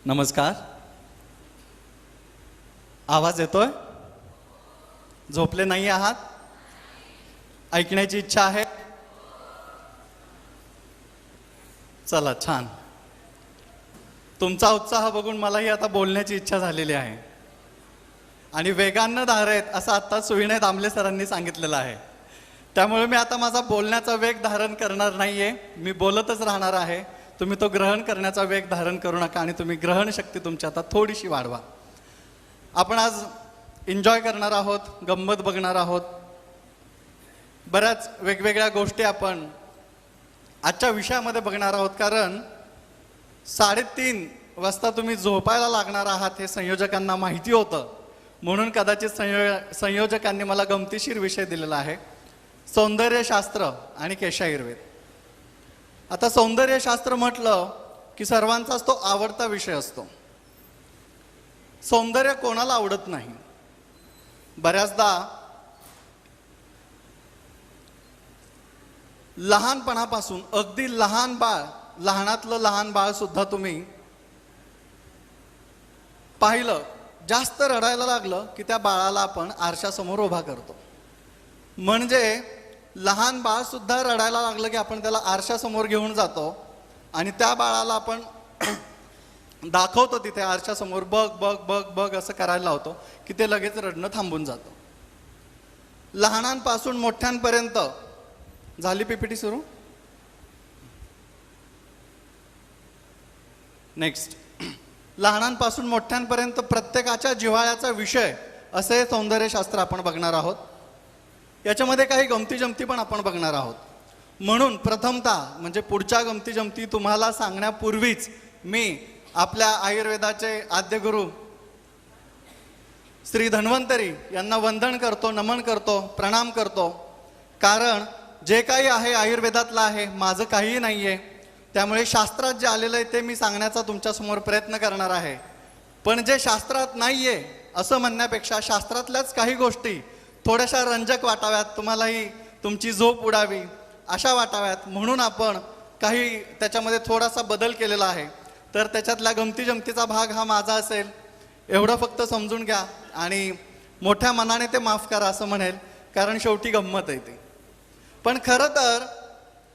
नमस्कार. आवाज येतोय? झोपले नाही आहात? ऐकण्याची इच्छा आहे? चला, छान. तुमचा उत्साह बघून मलाही आता बोलण्याची इच्छा झालेली आहे. आणि वेगानं धारेत असं आता सुविनय दामले सरांनी सांगितलेलं आहे. त्यामुळे मी आता माझा बोलण्याचा वेग धारण करणार नाहीये. मी बोलतच राहणार आहे. तुम्ही तो ग्रहण करण्याचा वेग धारण करू नका आणि तुम्ही ग्रहण शक्ती तुमची आता थोडीशी वाढवा. आपण आज एन्जॉय करणार आहोत, गंमत बघणार आहोत. बऱ्याच वेगवेगळ्या गोष्टी आपण आजच्या विषयामध्ये बघणार आहोत. कारण 3:30 वाजता तुम्ही झोपायला लागणार आहात हे संयोजकांना माहिती होतं. म्हणून कदाचित संयोजकांनी मला गमतीशीर विषय दिलेला आहे, सौंदर्यशास्त्र आणि केशायुर्वेद. आता सौंदर्यशास्त्र म्हटलं की सर्वांचाच तो आवडता विषय असतो. सौंदर्य कोणाला आवडत नाही. बऱ्याचदा लहानपणापासून अगदी लहान बाळ, लहानातलं लहान बाळ सुद्धा तुम्ही पाहिलं, जास्त रडायला लागलं की त्या बाळाला आपण आरशासमोर उभा करतो. म्हणजे लहान बाळ सुद्धा रडायला लागलं की आपण त्याला आरशासमोर घेऊन जातो आणि त्या बाळाला आपण दाखवतो तिथे आरशासमोर, बघ बघ बघ बघ असं करायला लावतो की ते लगेच रडणं थांबून जातं. लहानांपासून मोठ्यांपर्यंत. झाली पीपीटी सुरू? नेक्स्ट. लहानांपासून मोठ्यांपर्यंत प्रत्येकाच्या जिव्हाळ्याचा विषय असे सौंदर्यशास्त्र आपण बघणार आहोत. याच्यामध्ये काही गमती पण आपण बघणार आहोत. म्हणून प्रथमतः म्हणजे पुढच्या गमती तुम्हाला सांगण्यापूर्वीच मी आपल्या आयुर्वेदाचे आद्यगुरु श्री धन्वंतरी यांना वंदन करतो, नमन करतो, प्रणाम करतो. कारण जे काही आहे आयुर्वेदातलं आहे, माझं काहीही नाही आहे. त्यामुळे शास्त्रात जे आलेलं आहे ते मी सांगण्याचा तुमच्यासमोर प्रयत्न करणार आहे. पण जे शास्त्रात नाही आहे असं म्हणण्यापेक्षा शास्त्रातल्याच काही गोष्टी थोड्याशा रंजक वाटाव्यात, तुम्हालाही तुमची झोप उडावी अशा वाटाव्यात, म्हणून आपण काही त्याच्यामध्ये थोडासा बदल केलेला आहे. तर त्याच्यातल्या गमतीचा भाग हा माझा असेल, एवढं फक्त समजून घ्या आणि मोठ्या मनाने ते माफ करा असं म्हणेल, कारण शेवटी गंमत आहे ती. पण खरं तर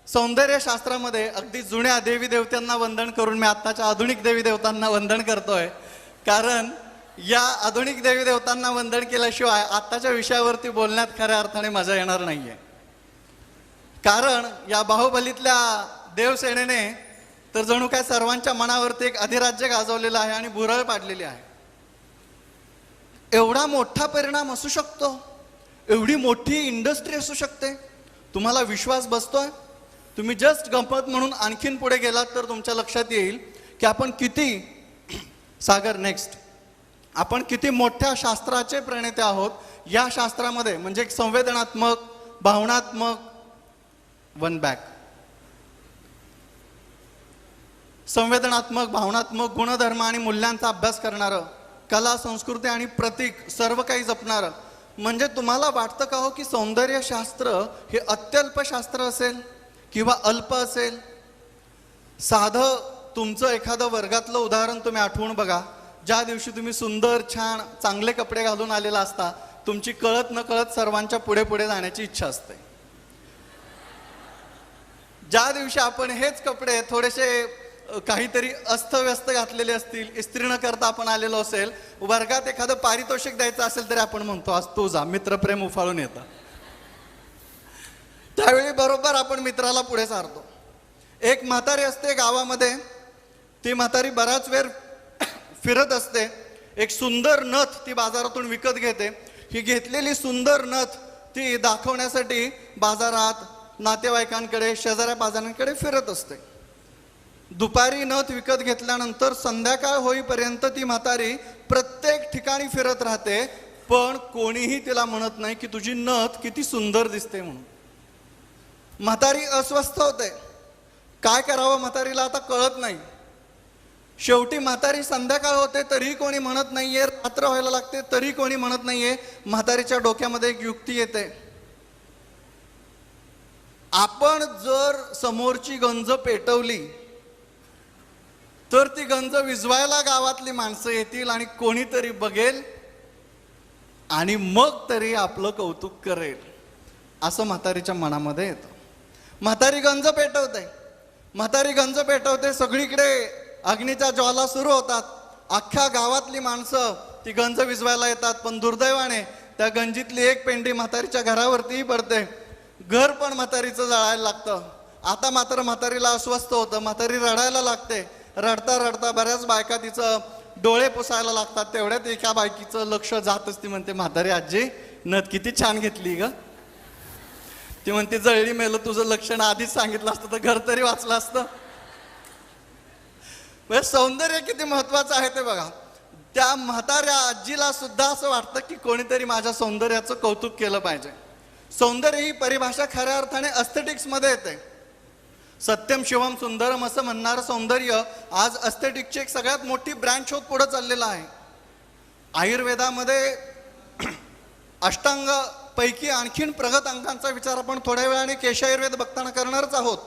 सौंदर्यशास्त्रामध्ये अगदी जुन्या देवी देवतांना वंदन करून मी आत्ताच्या आधुनिक देवी देवतांना वंदन करतोय. कारण या आधुनिक देवी देवतांना वंदन केल्याशिवाय आत्ताच्या विषयावरती बोलण्यात खऱ्या अर्थाने मजा येणार नाहीये. कारण या बाहुबलीतल्या देवसेनेने तर जणू काय सर्वांच्या मनावरती एक अधिराज्य गाजवलेलं आहे आणि भुरळ पाडलेली आहे. एवढा मोठा परिणाम असू शकतो, एवढी मोठी इंडस्ट्री असू शकते. तुम्हाला विश्वास बसतोय? तुम्ही जस्ट गंमत म्हणून आणखीन पुढे गेलात तर तुमच्या लक्षात येईल की आपण किती सागर नेक्स्ट आपण किती मोठ्या शास्त्राचे प्रणेते आहोत. या शास्त्रामध्ये म्हणजे संवेदनात्मक, भावनात्मक, वन बॅक, संवेदनात्मक, भावनात्मक, गुणधर्म आणि मूल्यांचा अभ्यास करणारं, कला, संस्कृती आणि प्रतीक सर्व काही जपणारं. म्हणजे तुम्हाला वाटतं का हो की सौंदर्यशास्त्र हे अत्यल्प शास्त्र असेल किंवा अल्प असेल? साधं तुमचं एखादं वर्गातलं उदाहरण तुम्ही आठवून बघा. ज्या दिवशी तुम्ही सुंदर, छान, चांगले कपडे घालून आलेला असता, तुमची कळत न कळत सर्वांच्या पुढे पुढे जाण्याची इच्छा असते. ज्या दिवशी आपण हेच कपडे थोडेसे काहीतरी अस्तव्यस्त घातलेले असतील, इस्त्री न करता आपण आलेलो असेल, वर्गात एखादं पारितोषिक द्यायचं असेल तरी आपण म्हणतो आज तू जा, मित्रप्रेम उफाळून येतं. त्यावेळी बरोबर आपण मित्राला पुढे सारतो. एक म्हातारी असते गावामध्ये. ती म्हातारी बराच वेळ फिरत असते. एक सुंदर नथ ती बाजारातून विकत घेते. ही घेतलेली सुंदर नथ ती दाखवण्यासाठी बाजारात, नातेवाईकांकडे, शेजाऱ्या पाजाऱ्यांकडे फिरत असते. दुपारी नथ विकत घेतल्यानंतर संध्याकाळ होईपर्यंत ती म्हातारी प्रत्येक ठिकाणी फिरत राहते, पण कोणीही तिला म्हणत नाही की तुझी नथ किती सुंदर दिसते म्हणून. म्हातारी अस्वस्थ होते. काय करावं म्हातारीला आता कळत नाही. शेवटी म्हातारी संध्याकाळ होते तरीही कोणी म्हणत नाहीये, रात्र व्हायला लागते तरी कोणी म्हणत नाहीये. म्हातारीच्या डोक्यामध्ये एक युक्ती येते. आपण जर समोरची गंज पेटवली तर ती गंज विझवायला गावातली माणसं येतील आणि कोणीतरी बघेल आणि मग तरी आपलं कौतुक करेल, असं म्हातारीच्या मनामध्ये येतं. म्हातारी गंज पेटवते, सगळीकडे अग्नीच्या ज्वाला सुरू होतात. अख्ख्या गावातली माणसं ती गंज विझवायला येतात. पण दुर्दैवाने त्या गंजीतली एक पेंडी म्हातारीच्या घरावरतीही पडते. घर पण म्हातारीचं जळायला लागतं. आता मात्र म्हातारीला अस्वस्थ होतं. म्हातारी रडायला लागते. रडता रडता बऱ्याच बायका तिचं डोळे पुसायला लागतात. तेवढ्यात एका बायकीचं लक्ष जात असते. म्हणते, म्हातारी आजी नथ किती छान घेतली ग. ती म्हणते, जळली मेलं, तुझं लक्षण आधीच सांगितलं असतं तर घर तरी वाचलं असतं. म्हणजे सौंदर्य किती महत्वाचं आहे ते बघा. त्या म्हाताऱ्या आजीला सुद्धा असं वाटतं की कोणीतरी माझ्या सौंदर्याचं कौतुक केलं पाहिजे. सौंदर्य ही परिभाषा खऱ्या अर्थाने अस्थेटिक्स मध्ये येते. सत्यम शिवम सुंदरम असं म्हणणारं सौंदर्य आज अस्थेटिकची एक सगळ्यात मोठी ब्रँच होत पुढे चाललेला आहे. आयुर्वेदामध्ये अष्टांग पैकी आणखीन प्रगत अंगांचा विचार आपण थोड्या वेळाने केशायुर्वेद बघताना करणारच आहोत.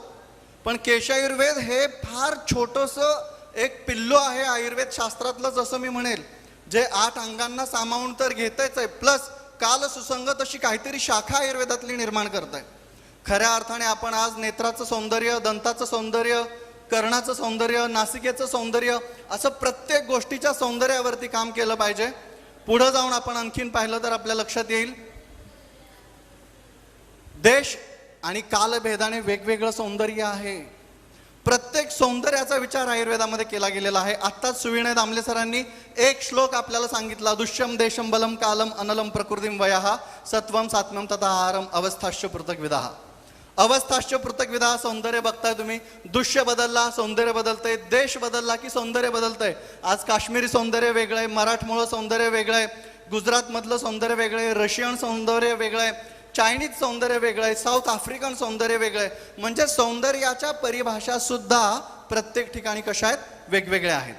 पण केशायुर्वेद हे फार छोटंसं एक पिल्लू आहे आयुर्वेद शास्त्रातलं, जसं मी म्हणेल, जे 8 अंगांना सामावून तर घेतच आहे, प्लस काल सुसंगत अशी काहीतरी शाखा आयुर्वेदातली निर्माण करत आहे. खऱ्या अर्थाने आपण आज नेत्राचं सौंदर्य, दंताचं सौंदर्य, कर्णाचं सौंदर्य, नासिकेचं सौंदर्य, असं प्रत्येक गोष्टीच्या सौंदर्यावरती काम केलं पाहिजे. पुढे जाऊन आपण आणखीन पाहिलं तर आपल्या लक्षात येईल, देश आणि कालभेदाने वेगवेगळं सौंदर्य आहे. प्रत्येक सौंदर्याचा विचार आयुर्वेदामध्ये केला गेलेला आहे. आत्ताच सुविनय दामले सरांनी एक श्लोक आपल्याला सांगितला, दुष्यम देशम बलम कालम अनलम प्रकृतीम वयाहा सत्वम सात्म्यम तथा आहारम अवस्थाश्च पृथक विदाह. अवस्थाश्च पृथक विदाह. सौंदर्य बघताय तुम्ही, दृश्य बदलला सौंदर्य बदलतंय, देश बदलला की सौंदर्य बदलतंय. आज काश्मीरी सौंदर्य वेगळं आहे, मराठमोळं सौंदर्य वेगळं आहे, गुजरातमधलं सौंदर्य वेगळं आहे, रशियन सौंदर्य वेगळं आहे, चायनीज सौंदर्य वेगळं आहे, साऊथ आफ्रिकन सौंदर्य वेगळं आहे. म्हणजे सौंदर्याच्या परिभाषा सुद्धा प्रत्येक ठिकाणी कशा आहेत, वेगवेगळ्या आहेत.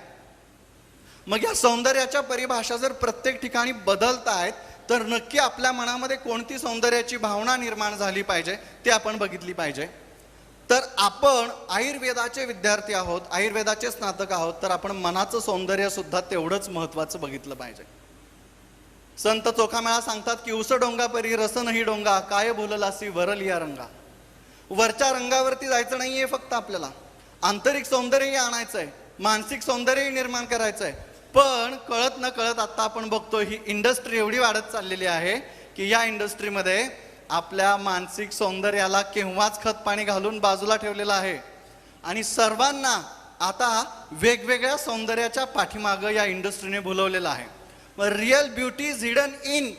मग या सौंदर्याच्या परिभाषा जर प्रत्येक ठिकाणी बदलत आहेत तर नक्की आपल्या मनामध्ये कोणती सौंदर्याची भावना निर्माण झाली पाहिजे ते आपण बघितली पाहिजे. तर आपण आयुर्वेदाचे विद्यार्थी आहोत, आयुर्वेदाचे स्नातक आहोत, तर आपण मनाचं सौंदर्य सुद्धा तेवढंच महत्वाचं बघितलं पाहिजे. संत चोखामेळा सांगतात की उस डोंगा परी रस नाही डोंगा, काय बोललासी वरलिया रंगा. वरच्या रंगावरती जायचं नाहीये फक्त, आपल्याला आंतरिक सौंदर्यही आणायचंय, मानसिक सौंदर्यही निर्माण करायचंय. पण कळत न कळत आता आपण बघतो ही इंडस्ट्री एवढी वाढत चाललेली आहे की या इंडस्ट्रीमध्ये आपल्या मानसिक सौंदर्याला केव्हाच खत पाणी घालून बाजूला ठेवलेलं आहे. आणि सर्वांना आता वेगवेगळ्या सौंदर्याच्या पाठीमागं या इंडस्ट्रीने भुलवलेलं आहे. Real beauty is hidden in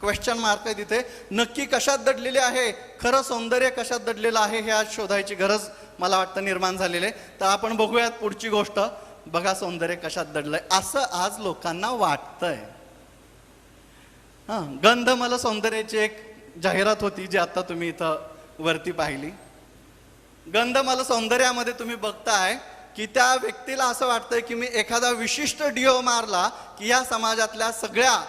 question mark आहे तिथे. नक्की कशात दडलेले आहे, खरं सौंदर्य कशात दडलेलं आहे हे आज शोधायची गरज मला वाटतं निर्माण झालेली आहे. तर आपण बघूयात पुढची गोष्ट. बघा सौंदर्य कशात दडलंय असं आज लोकांना वाटतंय. गंधमाला सौंदर्याची एक जाहिरात होती जी आता तुम्ही इथं वरती पाहिली. गंधमाला सौंदर्यामध्ये तुम्ही बघताय की त्या व्यक्तीला असं वाटतंय की मी एखादा विशिष्ट डिओ मारला की या समाजातल्या सगळ्या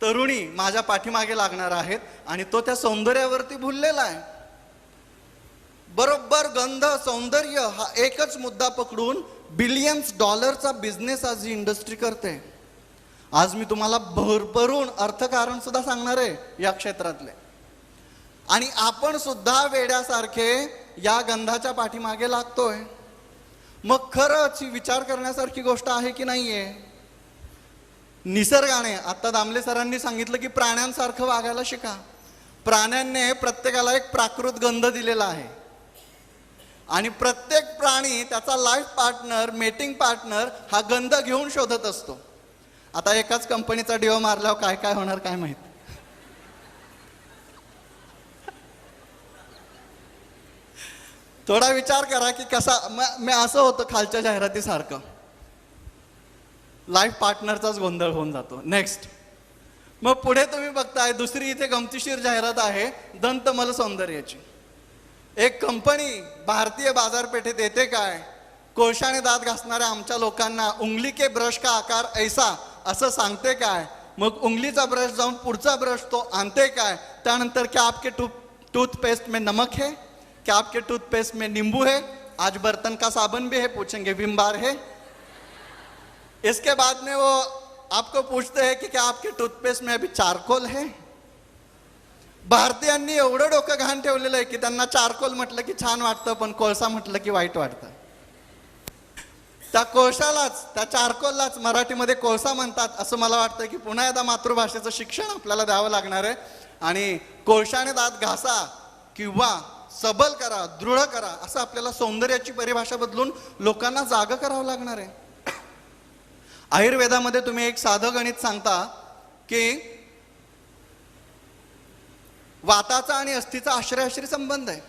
तरुणी माझ्या पाठीमागे लागणार आहेत, आणि तो त्या सौंदर्यावरती भुललेला आहे. बरोबर गंध सौंदर्य हा एकच मुद्दा पकडून बिलियन्स डॉलरचा बिझनेस आज ही इंडस्ट्री करते. आज मी तुम्हाला भरभरून अर्थकारण सुद्धा सांगणार आहे या क्षेत्रातले. आणि आपण सुद्धा वेड्यासारखे या गंधाच्या पाठीमागे लागतोय. मग खरंच ही विचार करण्यासारखी गोष्ट आहे की नाहीये. निसर्गाने आता दामले सरांनी सांगितलं की प्राण्यांसारखं वागायला शिका. प्राण्यांनी प्रत्येकाला एक प्राकृत गंध दिलेला आहे आणि प्रत्येक प्राणी त्याचा लाईफ पार्टनर, मेटिंग पार्टनर हा गंध घेऊन शोधत असतो. आता एकाच कंपनीचा डिओ मारल्यावर काय काय होणार काय माहित. थोडा विचार करा की कसा मी असं होतं खालच्या जाहिरातीसारखं, लाईफ पार्टनरचाच गोंधळ होऊन जातो. नेक्स्ट, मग पुढे तुम्ही बघताय दुसरी इथे गमतीशीर जाहिरात आहे दंतमल सौंदर्याची. एक कंपनी भारतीय बाजारपेठेत येते काय, कोळशाने दात घासणाऱ्या आमच्या लोकांना उंगली के ब्रश का आकार ऐसा असं सांगते काय. मग उंगलीचा ब्रश जाऊन पुढचा ब्रश तो आणते काय. त्यानंतर क्या आपके टूथपेस्ट में नमक है, क्या आपके टूथपेस्ट में नींबू है, आज बर्तन का साबन भी है, पूछेंगे विम बार है, इसके बाद में वो आपको पूछते हैं कि क्या आपके टूथपेस्ट में अभी चारकोल है. भारतीयांनी एवढं डोकं घाण ठेवलेलं आहे की त्यांना चारकोल म्हटलं की छान वाटतं, पण कोळसा म्हटलं की वाईट वाटतं. त्या कोळशालाच, त्या चारकोललाच मराठीमध्ये कोळसा म्हणतात असं मला वाटतं की पुन्हा एकदा मातृभाषेचं शिक्षण आपल्याला द्यावं लागणार आहे. आणि कोळशाने दात घासा किंवा सबल करा, दृढ करा, असं आपल्याला सौंदर्याची परिभाषा बदलून लोकांना जागं करावं लागणार आहे. आयुर्वेदामध्ये तुम्ही एक साधं गणित सांगता की वाताचा आणि अस्थिचा आश्रयाश्री संबंध आहे.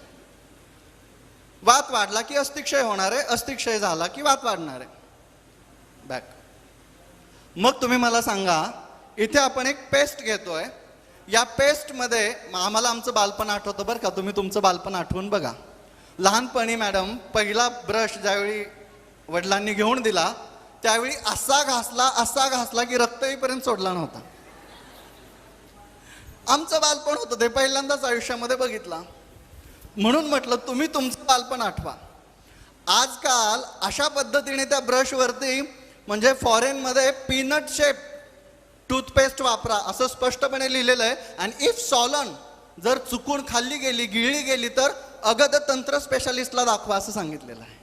वात वाढला की अस्थिक्षय होणार आहे, अस्थिक्षय झाला की वात वाढणार आहे. बॅक. मग तुम्ही मला सांगा, इथे आपण एक पेस्ट घेतोय, या पेस्ट मध्ये आम्हाला आमचं बालपण आठवतं बरं का. तुम्ही तुमचं बालपण आठवून बघा. लहानपणी मॅडम पहिला ब्रश ज्यावेळी वडिलांनी घेऊन दिला त्यावेळी असा घासला की रक्त येईपर्यंत सोडला नव्हता. आमचं बालपण होतं ते पहिल्यांदाच आयुष्यामध्ये बघितला. म्हणून म्हटलं तुम्ही तुमचं बालपण आठवा. आजकाल अशा पद्धतीने त्या ब्रशवरती म्हणजे फॉरेनमध्ये पीनट शेप टूथपेस्ट वापरा असं स्पष्टपणे लिहिलेलं आहे. आणि इफ सॉलन जर चुकून खाल्ली गेली, गिळली गेली तर अगद तंत्र स्पेशालिस्टला दाखवा असं सांगितलेलं आहे.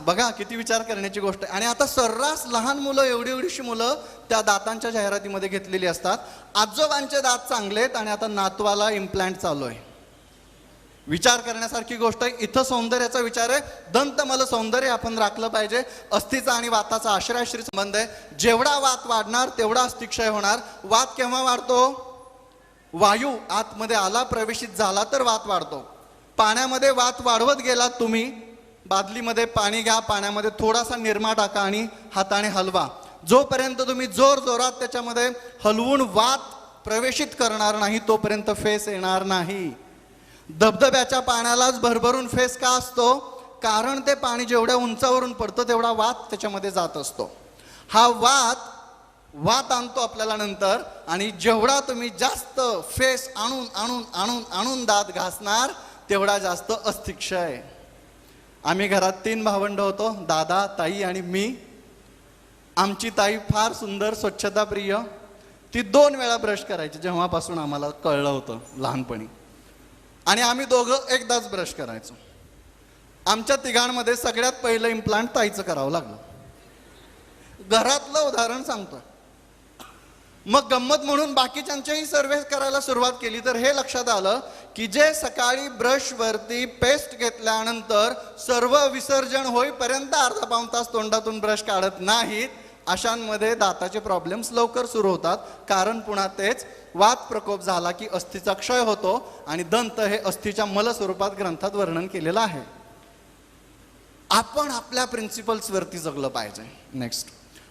बघा किती विचार करण्याची गोष्ट आहे. आणि आता सर्रास लहान मुलं, एवढीशी मुलं त्या दातांच्या जाहिरातीमध्ये घेतलेली असतात. आजोबांचे दात चांगले आहेत आणि आता नातवाला इम्प्लांट चालू आहे. विचार करण्यासारखी गोष्ट आहे. इथं सौंदर्याचा विचार आहे. दंतमल सौंदर्य आपण राखलं पाहिजे. अस्थिचा आणि वाताचा आश्रयाश्री संबंध आहे. जेवढा वात वाढणार तेवढा अस्थिक्षय होणार. वात केव्हा वाढतो? वायू आतमध्ये आला, प्रवेशित झाला तर वात वाढतो. पाण्यामध्ये वात वाढवत गेलात तुम्ही, बादलीमध्ये पाणी घ्या, पाण्यामध्ये थोडासा निरमा टाका आणि हाताने हलवा. जोपर्यंत तुम्ही जोर जोरात त्याच्यामध्ये हलवून वात प्रवेशित करणार नाही तोपर्यंत फेस येणार नाही. धबधब्याच्या पाण्यालाच भरभरून फेस का असतो? कारण ते पाणी जेवढ्या उंचावरून पडतं तेवढा वात त्याच्यामध्ये जात असतो. हा वात आणतो आपल्याला नंतर. आणि जेवढा तुम्ही जास्त फेस आणून आणून आणून आणून दात घासणार तेवढा जास्त अस्थिक्षय. आम्ही घरात 3 भावंड होतो, दादा, ताई आणि मी. आमची ताई फार सुंदर, स्वच्छता प्रिय. ती 2 वेळा ब्रश करायची जेव्हापासून आम्हाला कळलं होतं लहानपणी. आणि आम्ही दोघं एकदाच ब्रश करायचो. आमच्या तिघांमध्ये सगळ्यात पहिलं इम्प्लांट ताईचं करावं लागलं. घरातलं उदाहरण सांगतो. मग गंमत म्हणून बाकीच्यांच्याही सर्वे करायला सुरुवात केली तर हे लक्षात आलं की जे सकाळी ब्रशवरती पेस्ट घेतल्यानंतर सर्व विसर्जन होईपर्यंत अर्धा पाऊण तास तोंडातून ब्रश काढत नाहीत, अशांमध्ये दाताचे प्रॉब्लेम्स लवकर सुरू होतात. कारण पुन्हा तेच, वात प्रकोप झाला की अस्थिचा क्षय होतो आणि दंत हे अस्थिच्या मल स्वरूपात ग्रंथात वर्णन केलेलं आहे. आपण आपल्या प्रिन्सिपल्स वरती जगलं पाहिजे. नेक्स्ट.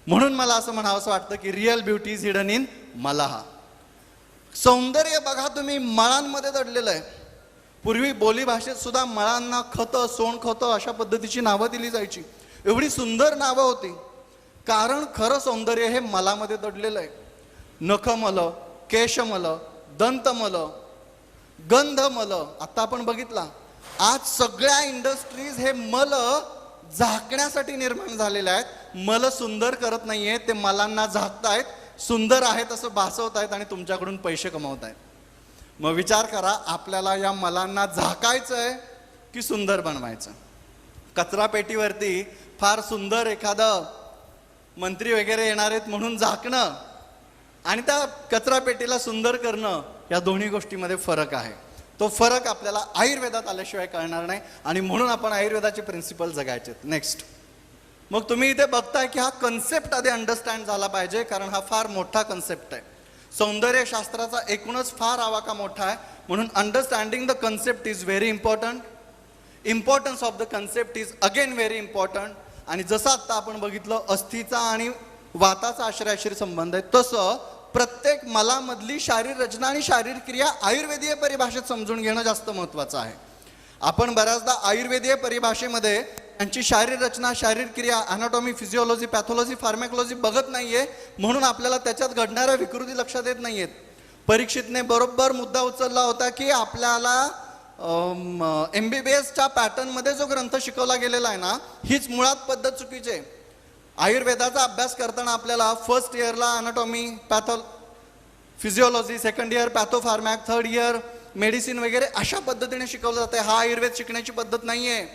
म्हणून मला असं म्हणावंसं वाटतं की real beauty is hidden in मलाहा. सौंदर्य बघा तुम्ही मळांमध्ये दडलेलं आहे. पूर्वी बोली भाषेत सुद्धा मळांना खतं, सोनखतं अशा पद्धतीची नावं दिली जायची. एवढी सुंदर नावं होती. कारण खरं सौंदर्य हे मलामध्ये दडलेलं आहे. नखमल, केशमल, दंतमल, गंधमल. आता आपण बघितला आज सगळ्या इंडस्ट्रीज हे मल झाकण्यासाठी निर्माण झालेले आहेत. मल सुंदर करत नाहीये, ते मलांना झाकतायत, सुंदर आहेत असं भासवतायत आणि तुमच्याकडून पैसे कमवतायत. मग विचार करा, आपल्याला या मलांना झाकायचंय की सुंदर बनवायचं? कचरा पेटीवरती फार सुंदर एखादं मंत्री वगैरे येणार आहेत म्हणून झाकणं आणि त्या कचरा पेटीला सुंदर करणं, या दोन्ही गोष्टीमध्ये फरक आहे. तो फरक आपल्याला आयुर्वेदात आल्याशिवाय कळणार नाही आणि म्हणून आपण आयुर्वेदाचे प्रिन्सिपल जगायचे. नेक्स्ट. मग तुम्ही इथे बघताय की हा कन्सेप्ट आधी अंडरस्टँड झाला पाहिजे, कारण हा फार मोठा कन्सेप्ट आहे. सौंदर्य शास्त्राचा एकूणच फार आवाका मोठा आहे. म्हणून understanding the concept is very important. Importance of the concept is again very important. आणि जसं आता आपण बघितलं अस्थिचा आणि वाताचा आश्रयाशी संबंध आहे, तसं प्रत्येक मलामधली शारीर रचना आणि शारीरिक क्रिया आयुर्वेदीय परिभाषेत समजून घेणं जास्त महत्त्वाचं आहे. आपण बऱ्याचदा आयुर्वेदीय परिभाषेमध्ये त्यांची शारीर रचना, शारीरिक क्रिया, अॅनाटॉमी, फिजिओलॉजी, पॅथॉलॉजी, फार्मॅकोलॉजी बघत नाहीये, म्हणून आपल्याला त्याच्यात घडणाऱ्या विकृती लक्षात येत नाहीयेत. परीक्षितने बरोबर मुद्दा उचलला होता की आपल्याला MBBSच्या पॅटर्नमध्ये जो ग्रंथ शिकवला गेलेला आहे ना, हीच मुळात पद्धत चुकीची आहे. आयुर्वेदाचा अभ्यास करताना आपल्याला फर्स्ट इयरला अनाटॉमी, फिजिओलॉजी, सेकंड इयर पॅथोफार्मॅक, थर्ड इयर मेडिसिन वगैरे अशा पद्धतीने शिकवलं जाते. हा आयुर्वेद शिकण्याची पद्धत नाहीये.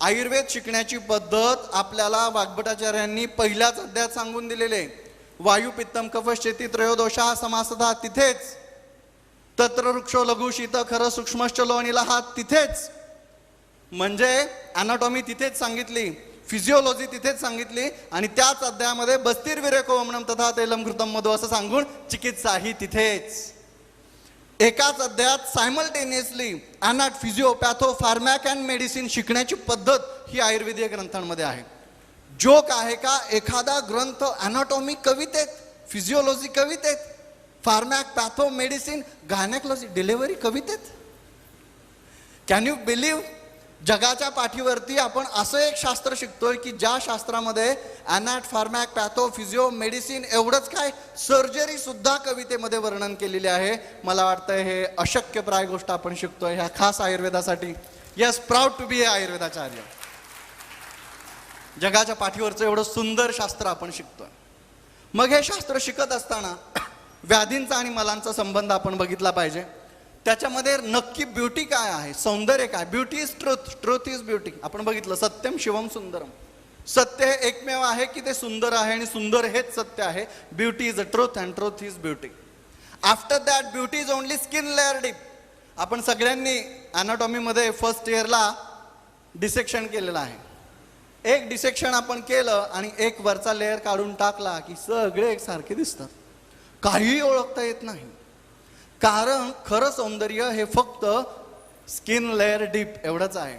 आयुर्वेद शिकण्याची पद्धत आपल्याला वाग्भटाचार्यांनी पहिल्याच अध्यायात सांगून दिलेले. वायू पित्तम कफ शेती त्रयोदोषा समासधा तिथेच, तत्र वृक्षो लघु शीत खर सूक्ष्मश्च लोनिला हा तिथेच, म्हणजे अनाटॉमी तिथेच सांगितली, फिजिओलॉजी तिथेच सांगितली आणि त्याच अध्यायामध्ये बस्तीर विरेकोमनम तथा तैलम घृतम मधु असं सांगून चिकित्साही तिथेच. एकाच अध्यायात सायमल्टेनियसली अनाट, फिजिओ, पॅथो, फार्मॅक अँड मेडिसिन शिकण्याची पद्धत ही आयुर्वेदीय ग्रंथांमध्ये आहे. जोक आहे का एखादा ग्रंथ अनाटॉमी कवितेत, फिजिओलॉजी कवितेत, फार्मॅक, पॅथो, मेडिसिन, गायनेकॉलॉजी, डिलिव्हरी कवितेत? Can you believe? जगाच्या पाठीवरती आपण असं एक शास्त्र शिकतोय की ज्या शास्त्रामध्ये अनाट, फार्मॅक, पॅथो, फिजिओ, मेडिसिन एवढंच काय सर्जरी सुद्धा कवितेमध्ये वर्णन केलेली आहे. मला वाटतं हे अशक्यप्राय गोष्ट आपण शिकतोय ह्या खास आयुर्वेदासाठी. यस, प्राऊड टू बी ए आयुर्वेदाचार्य. जगाच्या पाठीवरचं एवढं सुंदर शास्त्र आपण शिकतोय. मग हे शास्त्र शिकत असताना व्याधींचा आणि मलांचा संबंध आपण बघितला पाहिजे. त्याच्यामध्ये नक्की ब्युटी काय आहे, सौंदर्य काय? Beauty is truth, truth is beauty. आपण बघितलं सत्यम शिवम सुंदरम. सत्य हे एकमेव आहे की ते सुंदर आहे आणि सुंदर हेच सत्य आहे. Beauty is a truth and truth is beauty. After that beauty is only skin layer deep. आपण सगळ्यांनी अनाटॉमीमध्ये फर्स्ट इयरला डिसेक्शन केलेलं आहे. एक डिसेक्शन आपण केलं आणि एक वरचा लेअर काढून टाकला की सगळे एकसारखे दिसतात, काहीही ओळखता येत नाही. कारण खरं सौंदर्य हे फक्त स्किन लेअर डीप एवढंच आहे.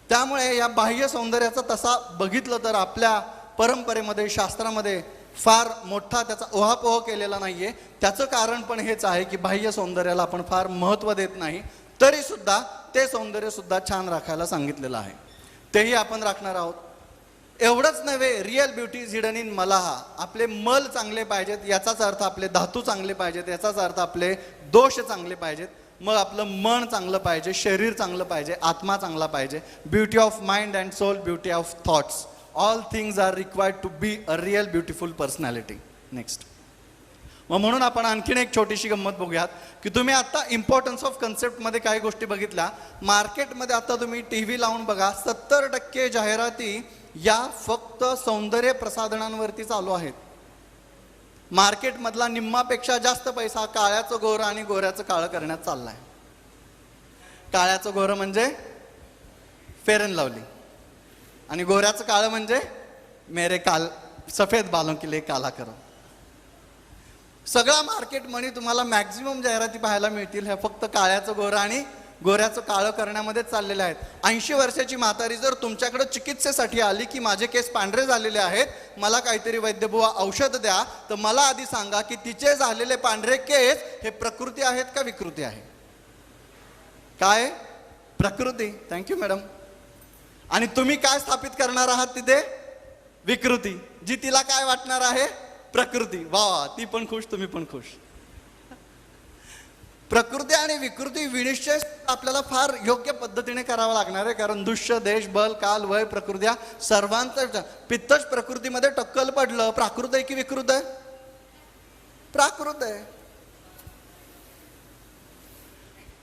त्यामुळे या बाह्य सौंदर्याचा तसा बघितलं तर आपल्या परंपरेमध्ये, शास्त्रामध्ये फार मोठा त्याचा ओहापोह केलेला नाहीये. त्याचं कारण पण हेच आहे की बाह्य सौंदर्याला आपण फार महत्त्व देत नाही, तरी सुद्धा ते सौंदर्य सुद्धा छान राखायला सांगितलेलं आहे. तेही आपण राखणार आहोत. एवढंच नव्हे, real beauty is hidden in मलाहा. आपले मल चांगले पाहिजेत, याचाच अर्थ आपले धातू चांगले पाहिजेत, याचाच अर्थ आपले दोष चांगले पाहिजेत. मग आपलं मन चांगलं पाहिजे, शरीर चांगलं पाहिजे, आत्मा चांगला पाहिजे. Beauty of mind and soul, beauty of thoughts, all things are required to be a real beautiful personality. Next, मग म्हणून आपण आणखीन एक छोटीशी गंमत बघूयात की तुम्ही आता इम्पॉर्टन्स ऑफ कन्सेप्टमध्ये काही गोष्टी बघितल्या. मार्केटमध्ये आता तुम्ही टी व्ही लावून बघा, 70% जाहिराती या फक्त सौंदर्य प्रसाधनांवरती चालू आहेत. मार्केटमधला निम्मापेक्षा जास्त पैसा काळ्याचं गोरं आणि गोऱ्याचं काळं करण्यात चाललाय. काळ्याचं गोरं म्हणजे फेअर अँड लवली आणि गोऱ्याचं काळं म्हणजे मेरे काल सफेद बालों के लिए काला करो. सगळा मार्केटमध्ये तुम्हाला मॅक्झिमम जाहिराती पाहायला मिळतील ह्या फक्त काळ्याचं गोरं आणि गोऱ्याचं काळं करण्यामध्ये चाललेले आहेत. 80 वर्षाची म्हातारी जर तुमच्याकडे चिकित्सेसाठी आली की माझे केस पांढरे झालेले आहेत, मला काहीतरी वैद्यबुवा औषध द्या, तर मला आधी सांगा की तिचे झालेले पांढरे केस हे प्रकृती आहेत का विकृती आहे? काय? प्रकृती. Thank you madam. आणि तुम्ही काय स्थापित करणार आहात तिथे? विकृती, जी तिला काय वाटणार आहे? प्रकृती. वा, ती पण खुश, तुम्ही पण खुश. प्रकृती आणि विकृती विनिश्चय आपल्याला फार योग्य पद्धतीने करावा लागणार आहे. कारण दृश्य, देश, बल, काल, वय, प्रकृती या सर्वांचं पित्तच प्रकृतीमध्ये टक्कल पडलं. प्राकृत आहे की विकृत आहे? प्राकृत आहे.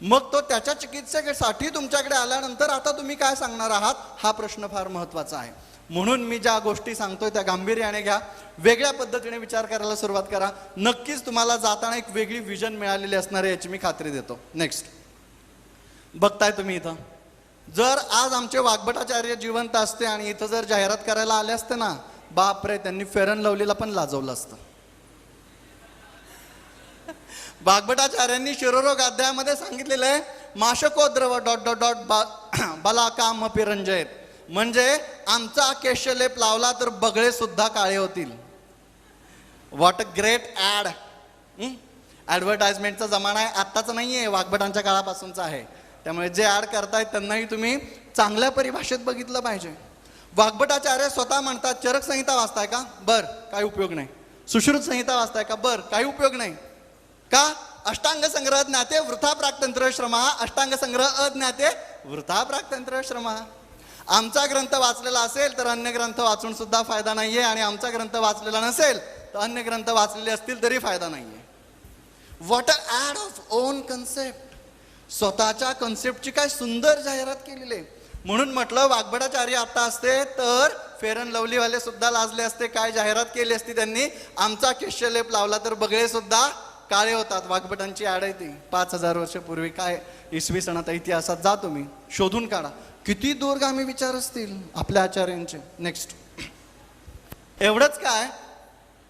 मग तो त्याच्या चिकित्सेसाठी तुमच्याकडे आल्यानंतर आता तुम्ही काय सांगणार आहात, हा प्रश्न फार महत्वाचा आहे. म्हणून मी ज्या गोष्टी सांगतोय त्या गांभीर्याने घ्या, वेगळ्या पद्धतीने विचार करायला सुरुवात करा. नक्कीच तुम्हाला जाताना एक वेगळी विजन मिळालेली असणार आहे याची मी खात्री देतो. नेक्स्ट, बघताय तुम्ही इथं, जर आज आमचे वाग्भटाचार्य जिवंत असते आणि इथं जर जाहिरात करायला आले असते ना, बापरे, त्यांनी फेअर अँड लवलीला पण लाजवलं असतं. वाग्भटाचार्यांनी शिरोरोग अध्यायामध्ये सांगितलेलं आहे, माशकोद्रव ... बला काम पिरंजयत, म्हणजे आमचा केशलेप लावला तर बगळे सुद्धा काळे होतील. What a great ad. ॲडव्हर्टाइजमेंटचा जमाना आहे, आत्ताचा नाही आहे, वाग्भटांच्या काळापासूनचा आहे. त्यामुळे जे ॲड करतायत त्यांनाही तुम्ही चांगल्या परिभाषेत बघितलं पाहिजे. वाग्भटाचार्य स्वतः म्हणतात, चरक संहिता वाचताय का? बर, काही उपयोग नाही. सुश्रुत संहिता वाचताय का? बर, काही उपयोग नाही. का? अष्टांग संग्रह ज्ञाते वृथा प्राक्तंत्र श्रमा, अष्टांग संग्रह अज्ञाते वृथा प्राक्तंत्र श्रमा. आमचा ग्रंथ वाचलेला असेल तर अन्य ग्रंथ वाचून सुद्धा फायदा नाहीये, आणि आमचा ग्रंथ वाचलेला नसेल तर अन्य ग्रंथ वाचलेले असतील तरी फायदा नाहीये. What a ad of own concept. स्वतःच्या कन्सेप्टची काय सुंदर जाहिरात केलेली आहे. म्हणून म्हटलं वाग्भटाचार्य आता असते तर फेअर अँड लवलीवाले सुद्धा लाजले असते. काय जाहिरात केली असती त्यांनी, आमचा केशलेप लावला तर बगळे सुद्धा काळे होतात. वाग्भटांची ॲड आहे ती 5000 वर्षापूर्वी, काय इसवी सणात इतिहासात जा तुम्ही शोधून काढा, किती दूरगामी विचार असतील आपल्या आचार्यांचे. नेक्स्ट, एवढंच काय,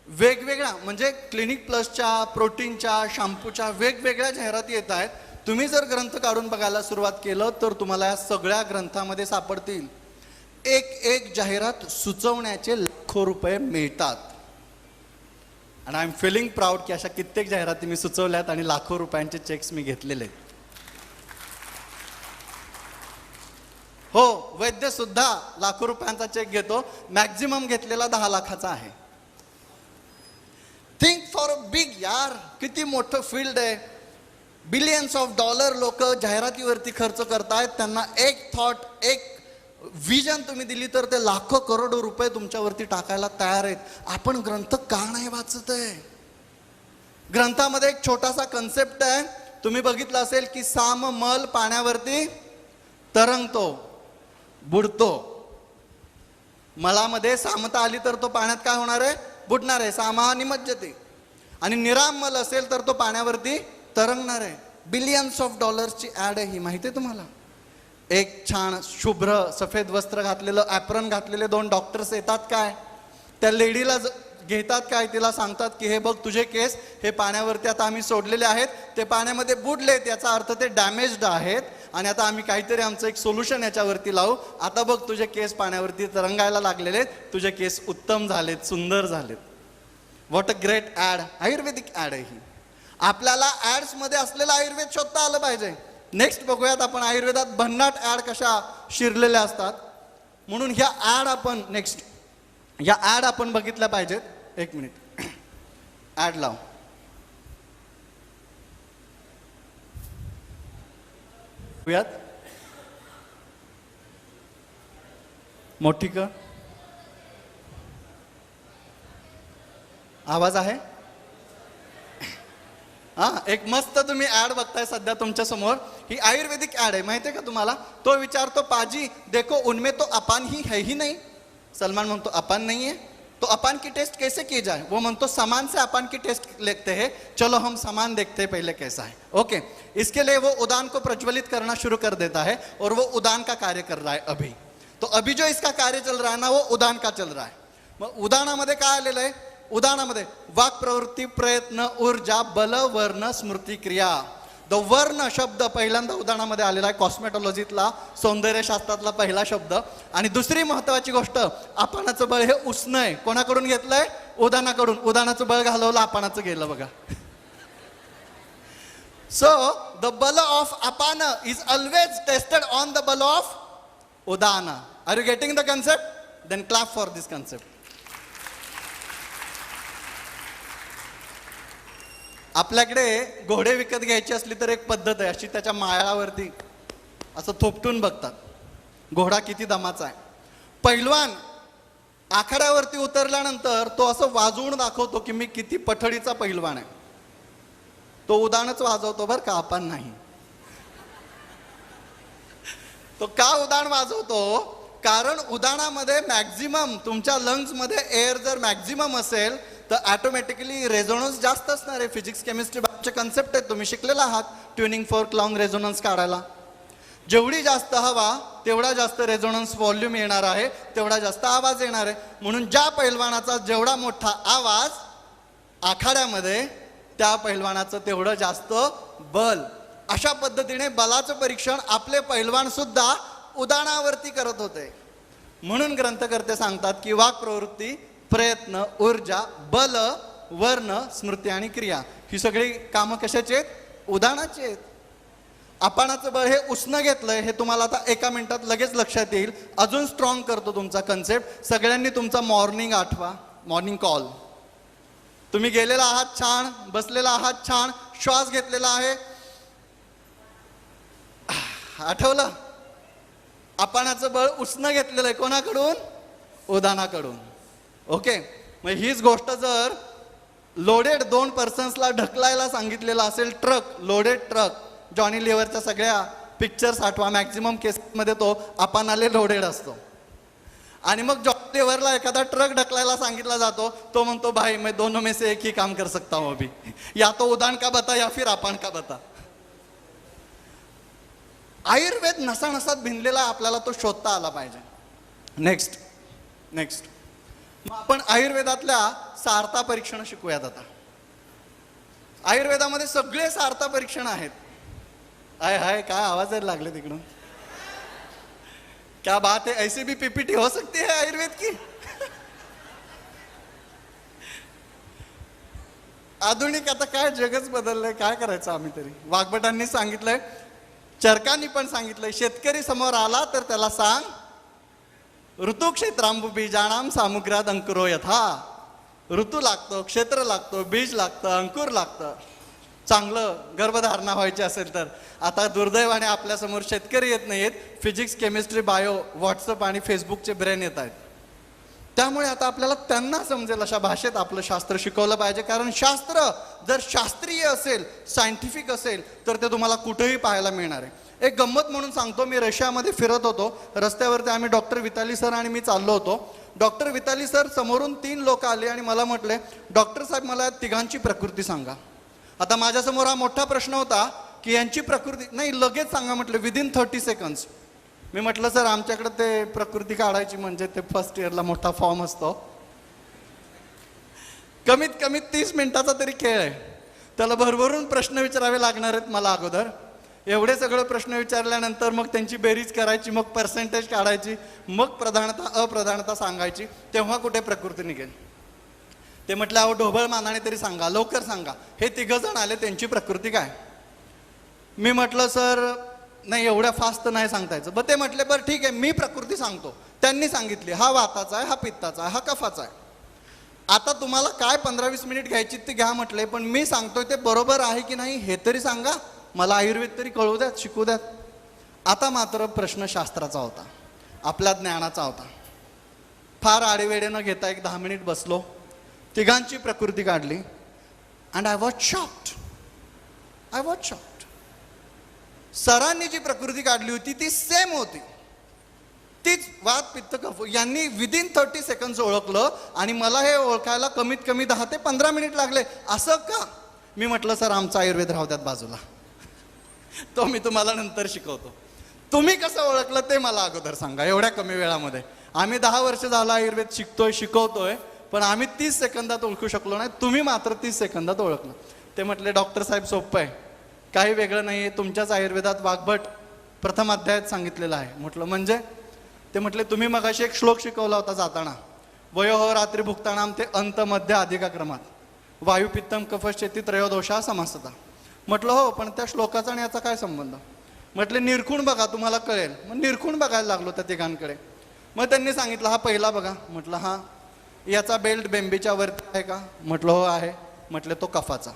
वेगवेगळ्या म्हणजे क्लिनिक प्लसच्या, प्रोटीनच्या, शॅम्पूच्या वेगवेगळ्या जाहिराती येत आहेत. तुम्ही जर ग्रंथ काढून बघायला सुरुवात केलं तर तुम्हाला या सगळ्या ग्रंथामध्ये सापडतील. एक एक जाहिरात सुचवण्याचे लाखो रुपये मिळतात. आणि आय एम फिलिंग प्राऊड की अशा कित्येक जाहिराती मी सुचवल्यात आणि लाखो रुपयांचे चेक्स मी घेतलेले आहेत. हो, वैद्य सुद्धा लाखो रुपयांचा चेक घेतो. मॅक्झिमम घेतलेला 10 लाखाचा आहे. थिंक फॉर अ बिग यार, किती मोठं फील्ड आहे. बिलियन्स ऑफ डॉलर लोक जाहिरातीवरती खर्च करतायत. त्यांना एक थॉट, एक विजन तुम्ही दिली तर ते लाखो करोडो रुपये तुमच्यावरती टाकायला तयार आहेत. आपण ग्रंथ का नाही वाचत आहे? ग्रंथामध्ये एक छोटासा कन्सेप्ट आहे. तुम्ही बघितलं असेल की साम मल पाण्यावरती तरंगतो, बुडतो. मलामध्ये सामता आली तर तो पाण्यात काय होणार आहे? बुडणार आहे. सामा निमज्जते. आणि निरामल असेल तर तो पाण्यावरती तरंगणार आहे. बिलियन्स ऑफ डॉलर्सची ॲड आहे ही, माहिती आहे तुम्हाला? एक छान शुभ्र सफेद वस्त्र घातलेलं, ॲप्रन घातलेले 2 डॉक्टर्स येतात. काय त्या लेडीला घेतात, काय तिला सांगतात की हे बघ तुझे केस हे पाण्यावरती आता आम्ही सोडलेले आहेत, ते पाण्यामध्ये बुडलेत, याचा अर्थ ते डॅमेज्ड आहेत, आणि आता आम्ही काहीतरी आमचं एक सोल्युशन याच्यावरती लावू. आता बघ तुझे केस पाण्यावरती तरंगायला लागलेले आहेत, तुझे केस उत्तम झालेत, सुंदर झालेत. What a great ad. आयुर्वेदिक ॲड आहे ही. आपल्याला ॲड्स मध्ये असलेलं आयुर्वेद शोधता आलं पाहिजे. नेक्स्ट बघूयात आपण आयुर्वेदात भन्नाट ॲड कशा शिरलेल्या असतात. म्हणून ह्या ॲड आपण नेक्स्ट या ॲड आपण बघितल्या पाहिजेत. एक मिनिट, ॲड लाव. मोठी कर, आवाज आहे. हा, एक मस्त तुम्ही ॲड बघताय सध्या तुमच्या समोर. ही आयुर्वेदिक ॲड आहे, माहिती आहे का तुम्हाला? तो विचारतो पाजी देखो उनमें तो अपान ही है ही नहीं. सलमान म्हणतो अपान नहीं है, तो अपान की टेस्ट कैसे की जाए? वो म्हणतो सामान से अपान की टेस्ट लेते हैं, चलो हम सामान देखते हैं पहले कैसा है. ओके, इसके लिए वो उदान को प्रज्वलित करना शुरू कर देता है और वो उदान का कार्य कर रहा है अभी. तो अभी जो इसका कार्य चल रहा है ना, वो उदान का चल रहा है. मग उदानामध्ये काय आलेलं आहे? उदाहरणामध्ये वाक प्रवृत्ती, प्रयत्न, ऊर्जा, बल, वर्ण, स्मृती, क्रिया. द वर्ण शब्द पहिल्यांदा उदाहरणामध्ये आलेला आहे, कॉस्मेटॉलॉजीतला, सौंदर्यशास्त्रातला पहिला शब्द. आणि दुसरी महत्वाची गोष्ट, आपणाचं बळ हे उष्ण आहे. कोणाकडून घेतलंय? उदानाकडून. उदानाचं बळ घालवलं, आपणाचं गेलं बघा. So the bal of apan is always tested on the bal of udana. Are you getting the concept? Then clap for this concept. आपल्याकडे घोडे विकत घ्यायची असली तर एक पद्धत आहे, अशी त्याच्या माळावरती असं थोपटून बघतात घोडा किती दमाचा आहे. पैलवान आखाड्यावरती उतरल्यानंतर तो असं वाजवून दाखवतो की मी किती पठडीचा पैलवान आहे. तो उदानच वाजवतो बरं का, आपण नाही. तो का उदान वाजवतो? कारण उदानामध्ये मॅक्झिमम तुमच्या लंग्समध्ये एअर जर मॅक्झिमम असेल तर ऑटोमॅटिकली रेझोनन्स जास्त असणार आहे. फिजिक्स केमिस्ट्री बाबतचे कन्सेप्ट आहेत, तुम्ही शिकलेला आहात. ट्युनिंग फोर्क लावून रेझोनन्स काढायला. जेवढी जास्त हवा तेवढा जास्त रेझोनन्स व्हॉल्यूम येणार आहे, तेवढा जास्त आवाज येणार आहे. म्हणून ज्या पैलवानाचा जेवढा मोठा आवाज आखाड्यामध्ये, त्या पैलवानाचं तेवढं जास्त बल. अशा पद्धतीने बलाचं परीक्षण आपले पैलवान सुद्धा उदानावरती करत होते. म्हणून ग्रंथकर्ते सांगतात की वाक प्रवृत्ती, प्रयत्न, ऊर्जा, बल, वर्ण, स्मृती आणि क्रिया ही सगळी कामं कशाची आहेत? उदानाची आहेत. अपानाचं बळ हे उष्ण घेतलंय, हे तुम्हाला आता एका मिनिटात लगेच लक्षात येईल. अजून स्ट्रॉंग करतो तुमचा कन्सेप्ट. सगळ्यांनी तुमचा मॉर्निंग आठवा, मॉर्निंग कॉल. तुम्ही गेलेला आहात छान, बसलेला आहात छान, श्वास घेतलेला आहे, आठवलं? आपणाचं बळ उसनं घेतलेलं आहे. कोणाकडून? उदानाकडून. ओके, मग हीच गोष्ट जर लोडेड 2 पर्सन्सला ढकलायला सांगितलेलं असेल, ट्रक, लोडेड ट्रक, जॉनी लिव्हरच्या सगळ्या पिक्चर्स आठवा, मॅक्झिमम केसमध्ये तो आपणाले लोडेड असतो. आणि मग जॉनी लिव्हरला एखादा ट्रक ढकलायला सांगितला जातो, तो म्हणतो भाई मैं दोनों में से एक ही काम कर सकता हूं अभी, या तो उदान का बता या फिर आपण का बता. आयुर्वेद नसानसात भिनलेला, आपल्याला तो शोधता आला पाहिजे. नेक्स्ट मग आपण आयुर्वेदातल्या सारता परीक्षण शिकूयात. आता आयुर्वेदामध्ये सगळे सारता परीक्षण आहेत. हाय हाय, काय आवाज यायला लागले तिकडून? क्या बात है, ऐसी भी पीपीटी हो सकती है आयुर्वेद की. आधुनिक आता काय जगच बदललंय, काय करायचं आम्ही तरी. वाघभटांनी सांगितलंय, चरकांनी पण सांगितलंय, शेतकरी समोर आला तर त्याला सांग, ऋतुक्षेत्रांबु बीजाणाम सामुग्रात अंकुरो यथा. ऋतू लागतो, क्षेत्र लागतो, बीज लागतं, अंकुर लागतं. चांगलं गर्भधारणा व्हायची असेल तर. आता दुर्दैवाने आपल्यासमोर शेतकरी येत नाहीत, फिजिक्स, केमिस्ट्री, बायो, व्हॉट्सअप आणि फेसबुकचे ब्रेन येत आहेत. त्यामुळे आता आपल्याला त्यांना समजेल अशा भाषेत आपलं शास्त्र शिकवलं पाहिजे. कारण शास्त्र जर शास्त्रीय असेल, सायंटिफिक असेल, तर ते तुम्हाला कुठेही पाहायला मिळणार आहे. एक गंमत म्हणून सांगतो, मी रशियामध्ये फिरत होतो, रस्त्यावरती आम्ही डॉक्टर विताली सर आणि मी चाललो होतो. डॉक्टर विताली सर समोरून 3 लोक आले आणि मला म्हटले, डॉक्टर साहेब मला तिघांची प्रकृती सांगा. आता माझ्यासमोर हा मोठा प्रश्न होता की यांची प्रकृती नाही, लगेच सांगा म्हटलं, विदिन 30 सेकंड्स. मी म्हटलं सर आमच्याकडे ते प्रकृती काढायची म्हणजे ते फर्स्ट इयरला मोठा फॉर्म असतो, कमीत कमी 30 मिनिटाचा तरी खेळ आहे. त्याला भरभरून प्रश्न विचारावे लागणार आहेत मला अगोदर. एवढे सगळे प्रश्न विचारल्यानंतर मग त्यांची बेरीज करायची, मग पर्सेंटेज काढायची, मग प्रधानता अप्रधानता सांगायची, तेव्हा कुठे प्रकृती निघेल. ते म्हटलं अहो ढोबळ मानाने तरी सांगा, लवकर सांगा. हे 3 जण आले, त्यांची प्रकृती काय? मी म्हटलं सर नाही एवढ्या फास्ट नाही सांगता यायचं. बरं ते म्हटले बरं ठीक आहे मी प्रकृती सांगतो. त्यांनी सांगितली हा वाताचा आहे, हा पित्ताचा आहे, हा कफाचा आहे. आता तुम्हाला काय 15-20 मिनिट घ्यायची ती घ्या म्हटले, पण मी सांगतोय ते बरोबर आहे की नाही हे तरी सांगा, मला आयुर्वेद तरी कळू द्यात, शिकू द्यात. आता मात्र प्रश्न शास्त्राचा होता, आपल्या ज्ञानाचा होता. फार आडेवेडे न घेता एक 10 मिनिट बसलो, तिघांची प्रकृती काढली अँड आय वॉज शॉक्ड. सरांनी जी प्रकृती काढली होती ती सेम होती, तीच वात पित्त कफ. यांनी विदिन 30 सेकंड्स ओळखलं आणि मला हे ओळखायला कमीत कमी 10 ते 15 मिनिट लागले. असं का? मी म्हटलं सर आमचा आयुर्वेद राहू द्यात बाजूला, तो मी तुम्हाला नंतर शिकवतो. तुम्ही कसं ओळखलं ते मला अगोदर सांगा. एवढ्या कमी वेळामध्ये आम्ही 10 वर्ष झालं आयुर्वेद शिकतोय, शिकवतोय, पण आम्ही 30 सेकंदात ओळखू शकलो नाही. तुम्ही मात्र 30 सेकंदात ओळखलं. ते म्हटले डॉक्टर साहेब सोपं आहे, काही वेगळं नाही आहे, तुमच्याच आयुर्वेदात वाघभट प्रथम अध्यायात सांगितलेलं आहे. म्हटलं म्हणजे? ते म्हटले तुम्ही मगाशी एक श्लोक शिकवला होता जाताना, वयोहो रात्री भुक्तानाम ते अंत मध्य अधिका क्रमात वायू पित्तम कफश्चेती त्रयोदोषा समासता. म्हटलं हो, पण त्या श्लोकाचा आणि याचा काय संबंध? म्हटले निरखून बघा तुम्हाला कळेल. मग निरखून बघायला लागलो त्या तिघांकडे. मग त्यांनी सांगितलं हा पहिला बघा. म्हटलं हां. याचा बेल्ट बेंबीच्या वरती आहे का? म्हटलं हो आहे. म्हटले तो कफाचा.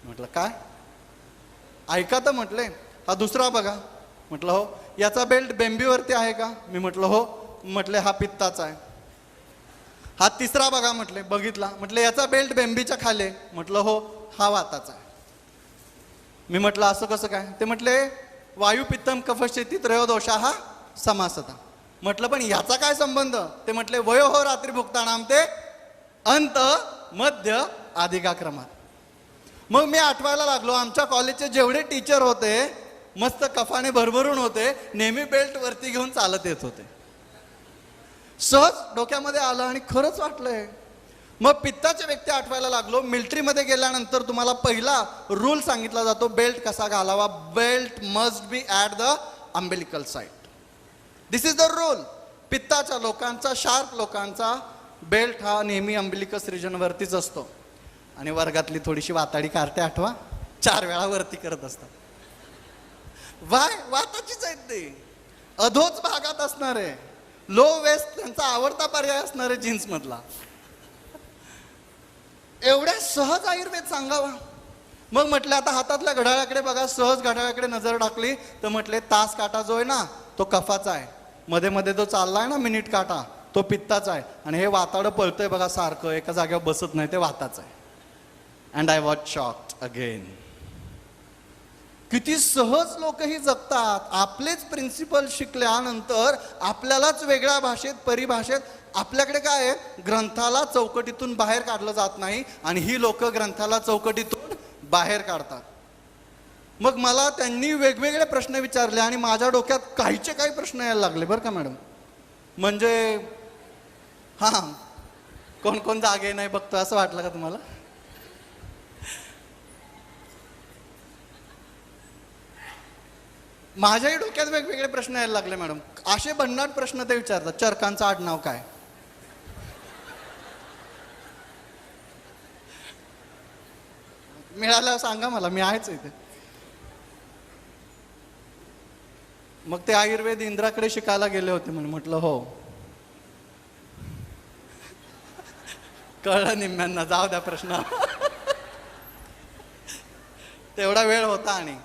म्हटलं काय? ऐका तर म्हटले. हा दुसरा बघा. म्हटलं हो. याचा बेल्ट बेंबीवरती आहे का? मी म्हटलं हो. म्हटले हा पित्ताचा आहे. हा तिसरा बघा. म्हटले बघितला. म्हटले याचा बेल्ट बेंबीच्या खाली. म्हटलं हो. हा वाताचा आहे. मी म्हटलं असं कसं काय? ते म्हटले वायू पित्तम कफश्चेती त्रयोदोषा हा समासता. म्हटलं पण याचा काय संबंध? ते म्हटले वयोहो रात्री भुक्तानाम ते अंत मध्य अधिका क्रमात. मग मी आठवायला लागलो आमच्या कॉलेजचे जेवढे टीचर होते मस्त कफाने भरभरून होते, नेहमी बेल्ट वरती घेऊन चालत येत होते. सहज डोक्यामध्ये आलं आणि खरंच वाटलंय. मग पित्ताचे व्यक्ती आठवायला लागलो. मिलिटरीमध्ये गेल्यानंतर तुम्हाला पहिला रूल सांगितला जातो बेल्ट कसा घालावा. Belt must be at the umbilical side. This is the rule. पित्ताच्या लोकांचा, शार्प लोकांचा बेल्ट हा नेहमी अम्बिलिकस रिजनवरतीच असतो. आणि वर्गातली थोडीशी वाताडी कारते आठवा, 4 वेळा वरती करत असतात. वाताचीच आहेत ते. अधोच भागात असणारे, लो वेस्ट त्यांचा आवडता पर्याय असणारे जीन्स मधला. एवढ्या सहज आयुर्वेद सांगावा. मग म्हटलं आता हातातल्या घड्याळाकडे बघा. सहज घड्याळाकडे नजर टाकली तर म्हटले तास काटा जो आहे ना तो कफाचा आहे. मध्ये मध्ये जो चाललाय ना मिनिट काटा, तो पित्ताचा आहे. आणि हे वाताडं पळतंय बघा सारखं, एका जागेवर बसत नाही, ते वाताचं आहे. And I was shocked again. किती सहज लोकही जगतात. आपलेच प्रिन्सिपल शिकल्यानंतर आपल्यालाच वेगळ्या भाषेत, परिभाषेत. आपल्याकडे काय आहे, ग्रंथाला चौकटीतून बाहेर काढलं जात नाही, आणि ही लोक ग्रंथाला चौकटीतून बाहेर काढतात. मग मला त्यांनी वेगवेगळे प्रश्न विचारले आणि माझ्या डोक्यात काहीचे काही प्रश्न यायला लागले बरं का मॅडम. म्हणजे हां, कोण कोण जागे नाही बघतो असं वाटलं का तुम्हाला? माझ्याही डोक्यात वेगवेगळे प्रश्न यायला लागले मॅडम. असे भन्नाट प्रश्न ते विचारतात. चरकांचं आडनाव काय? मिळालं सांगा मला, मी आहेच इथे. मग ते आयुर्वेद इंद्राकडे शिकायला गेले होते म्हणून म्हटलं हो. कळलं निम्म्यांना, जाऊ द्या प्रश्न. तेवढा वेळ होता. आणि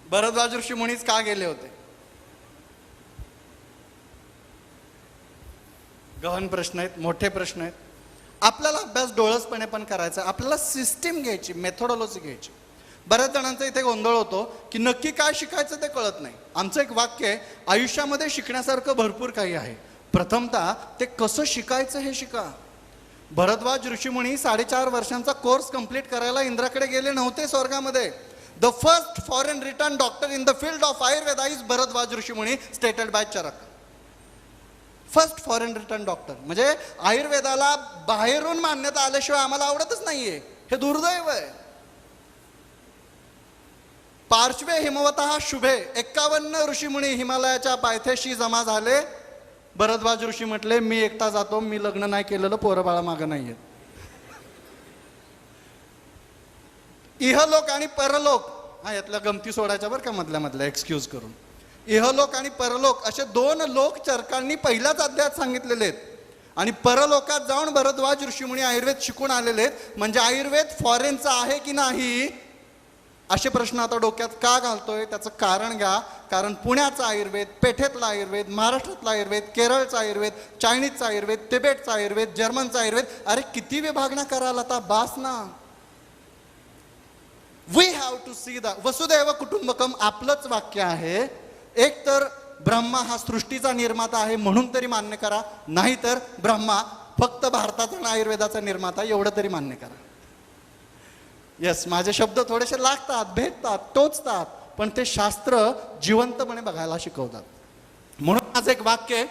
भरद्वाज ऋषी मुनीच का गेले होते? गहन प्रश्न आहेत, मोठे प्रश्न आहेत. आपल्याला अभ्यास डोळसपणे पण करायचा. आपल्याला सिस्टीम घ्यायची, मेथोडॉलॉजी घ्यायची. बऱ्याच जणांचा इथे गोंधळ होतो की नक्की काय शिकायचं ते कळत नाही. आमचं एक वाक्य आहे, आयुष्यामध्ये शिकण्यासारखं भरपूर काही आहे, प्रथमतः ते कसं शिकायचं हे शिका. भरद्वाज ऋषीमुनी 4.5 वर्षांचा कोर्स कंप्लीट करायला इंद्राकडे गेले नव्हते स्वर्गामध्ये. The first foreign return doctor in the field of Ayurveda is Bharadwaj ऋषीमुनी, stated by Charak. First foreign return doctor म्हणजे आयुर्वेदाला बाहेरून मान्यता आल्याशिवाय आम्हाला आवडतच नाहीये, हे दुर्दैव आहे. पार्श्वे हिमवतः शुभे 51 ऋषीमुनी हिमालयाच्या पायथ्याशी जमा झाले. भरद्वाज ऋषी म्हटले, मी एकटा जातो, मी लग्न नाही केलेलं, पोरं बाळा मागं नाहीये. इहलोक आणि परलोक, हा यातल्या गमती सोडायच्या बरं का मधल्या एक्सक्यूज करून. इहलोक आणि परलोक असे 2 लोक चरकांनी पहिल्याच अध्यायात सांगितलेले आहेत. आणि परलोकात जाऊन भरद्वाज ऋषीमुनी आयुर्वेद शिकून आलेले आहेत. म्हणजे आयुर्वेद फॉरेनचा आहे की नाही असे प्रश्न आता डोक्यात का घालतोय, त्याचं कारण घ्या. कारण पुण्याचा आयुर्वेद, पेठेतला आयुर्वेद, महाराष्ट्रातला आयुर्वेद, केरळचा आयुर्वेद, चायनीजचा आयुर्वेद, तिबेटचा आयुर्वेद, जर्मनचा आयुर्वेद, अरे किती विभागण्या कराल आता, बास ना. We have to see the Vasudhaiva Kutumbakam आपलंच वाक्य आहे. एक तर ब्रह्मा हा सृष्टीचा निर्माता आहे म्हणून तरी मान्य करा, नाही तर ब्रह्मा फक्त भारताचा आणि आयुर्वेदाचा निर्माता एवढं तरी मान्य करा. येस, माझे शब्द थोडेसे लागतात, भेटतात, टोचतात, पण ते शास्त्र जिवंतपणे बघायला शिकवतात. म्हणून माझं एक वाक्य आहे,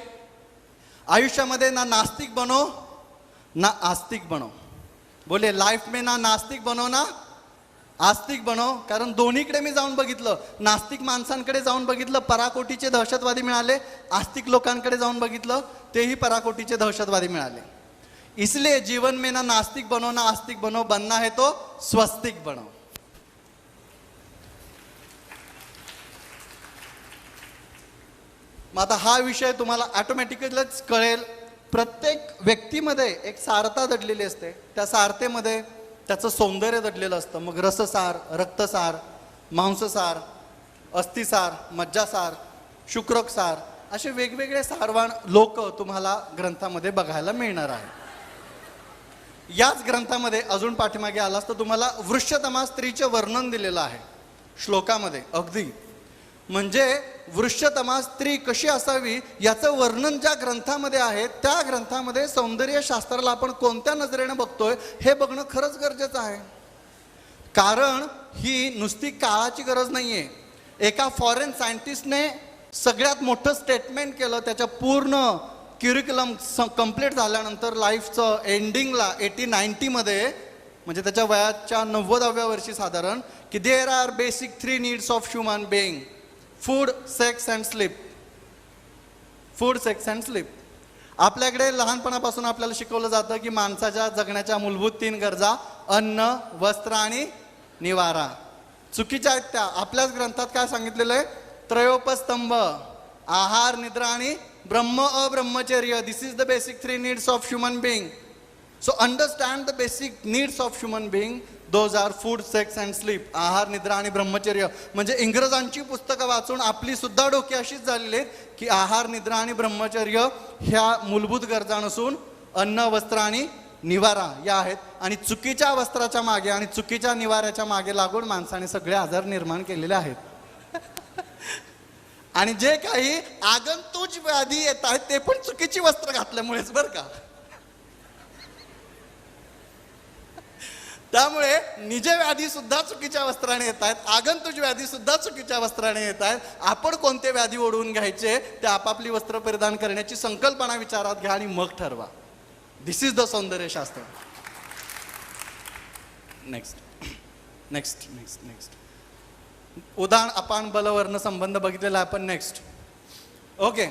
आयुष्यामध्ये ना नास्तिक बनो ना आस्तिक बनो. बोले लाईफ में ना नास्तिक बनो ना आस्तिक बनो. कारण दोन्हीकडे मी जाऊन बघितलं. नास्तिक माणसांकडे जाऊन बघितलं, पराकोटीचे दहशतवादी मिळाले. आस्तिक लोकांकडे जाऊन बघितलं, तेही पराकोटीचे दहशतवादी मिळाले. इसलिए जीवन में ना नास्तिक बनो ना आस्तिक बनो, बनना है तो स्वस्तिक बनो. मग आता हा विषय तुम्हाला ऑटोमॅटिकलीच कळेल. प्रत्येक व्यक्तीमध्ये एक सारता दडलेली असते. त्या सारतेमध्ये त्याचं सौंदर्य दडलेलं असतं. मग रससार, रक्तसार, मांससार, अस्थिसार, मज्जासार, शुक्रकसार असे वेगवेगळे सारवान लोक तुम्हाला ग्रंथामध्ये बघायला मिळणार आहे. याच ग्रंथामध्ये अजून पाठीमागे आलास तर तुम्हाला वृषतमा स्त्रीचे वर्णन दिलेलं आहे श्लोकामध्ये. अगदी म्हणजे वृषतमा स्त्री कशी असावी याचं वर्णन ज्या ग्रंथामध्ये आहे, त्या ग्रंथामध्ये सौंदर्य शास्त्राला आपण कोणत्या नजरेने बघतोय हे बघणं खरंच गरजेचं आहे. कारण ही नुसती काळाची गरज नाहीये. एका फॉरेन सायंटिस्टने सगळ्यात मोठं स्टेटमेंट केलं. त्याच्या पूर्ण क्युरिक्युलम कंप्लीट झाल्यानंतर लाईफचं एंडिंगला 80-90 मध्ये, म्हणजे त्याच्या वयाच्या 90व्या वर्षी साधारण, की there are basic 3 needs of human being, food, sex and sleep. Food, sex and sleep. आपल्याकडे लहानपणापासून आपल्याला शिकवलं जातं की माणसाच्या जगण्याच्या मूलभूत 3 गरजा अन्न, वस्त्र आणि निवारा. चुकीच्या आहेत त्या. आपल्याच ग्रंथात काय सांगितलेलं आहे? त्रयोपस्तंभ, आहार, निद्रा आणि ब्रह्म अब्रह्मचर्य. This is the basic 3 needs of human being. So understand the basic needs of human being. Those are food, sex and sleep. आहार, निद्रा आणि ब्रह्मचर्य. म्हणजे इंग्रजांची पुस्तकं वाचून आपली सुद्धा डोकी अशीच झालेली आहेत की आहार, निद्रा आणि ब्रह्मचर्य ह्या मूलभूत गरजा नसून अन्न, वस्त्र आणि निवारा या आहेत. आणि चुकीच्या वस्त्राच्या मागे आणि चुकीच्या निवाऱ्याच्या मागे लागून माणसाने सगळे आजार निर्माण केलेले आहेत. आणि जे काही आगंतुक व्याधी येत आहेत ते पण चुकीची वस्त्र घातल्यामुळेच बरं का. त्यामुळे निज व्याधी सुद्धा चुकीच्या वस्त्राने येत आहेत, आगंतुक व्याधी सुद्धा चुकीच्या वस्त्राने येत आहेत. आपण कोणते व्याधी ओढवून घ्यायचे ते आपापली वस्त्र परिधान करण्याची संकल्पना विचारात घ्या आणि मग ठरवा. दिस इज द सौंदर्यशास्त्र. नेक्स्ट नेक्स्ट नेक्स्ट नेक्स्ट उदाहरण अपान बलवर्ण संबंध बघितलेला आपण. नेक्स्ट ओके,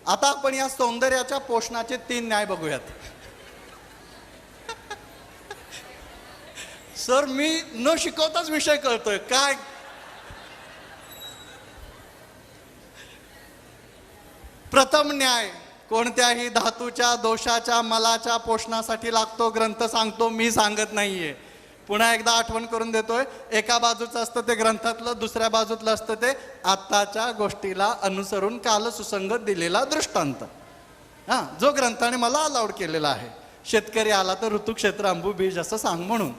आता आपण या सौंदर्याच्या पोषणाचे 3 न्याय बघूयात. सर मी न शिकवताच विषय कळतोय काय. प्रथम न्याय, कोणत्याही धातूच्या, दोषाच्या, मलाच्या पोषणासाठी लागतो ग्रंथ सांगतो, मी सांगत नाहीये. पुन्हा एकदा आठवण करून देतोय. एका बाजूचं असतं ते ग्रंथातलं, दुसऱ्या बाजूतलं असतं ते आत्ताच्या गोष्टीला अनुसरून काल सुसंगत दिलेला दृष्टांत. हा, जो ग्रंथाने मला अलाउड केलेला आहे. शेतकरी आला तर ऋतुक्षेत्र अंबू बीज असं सांग म्हणून.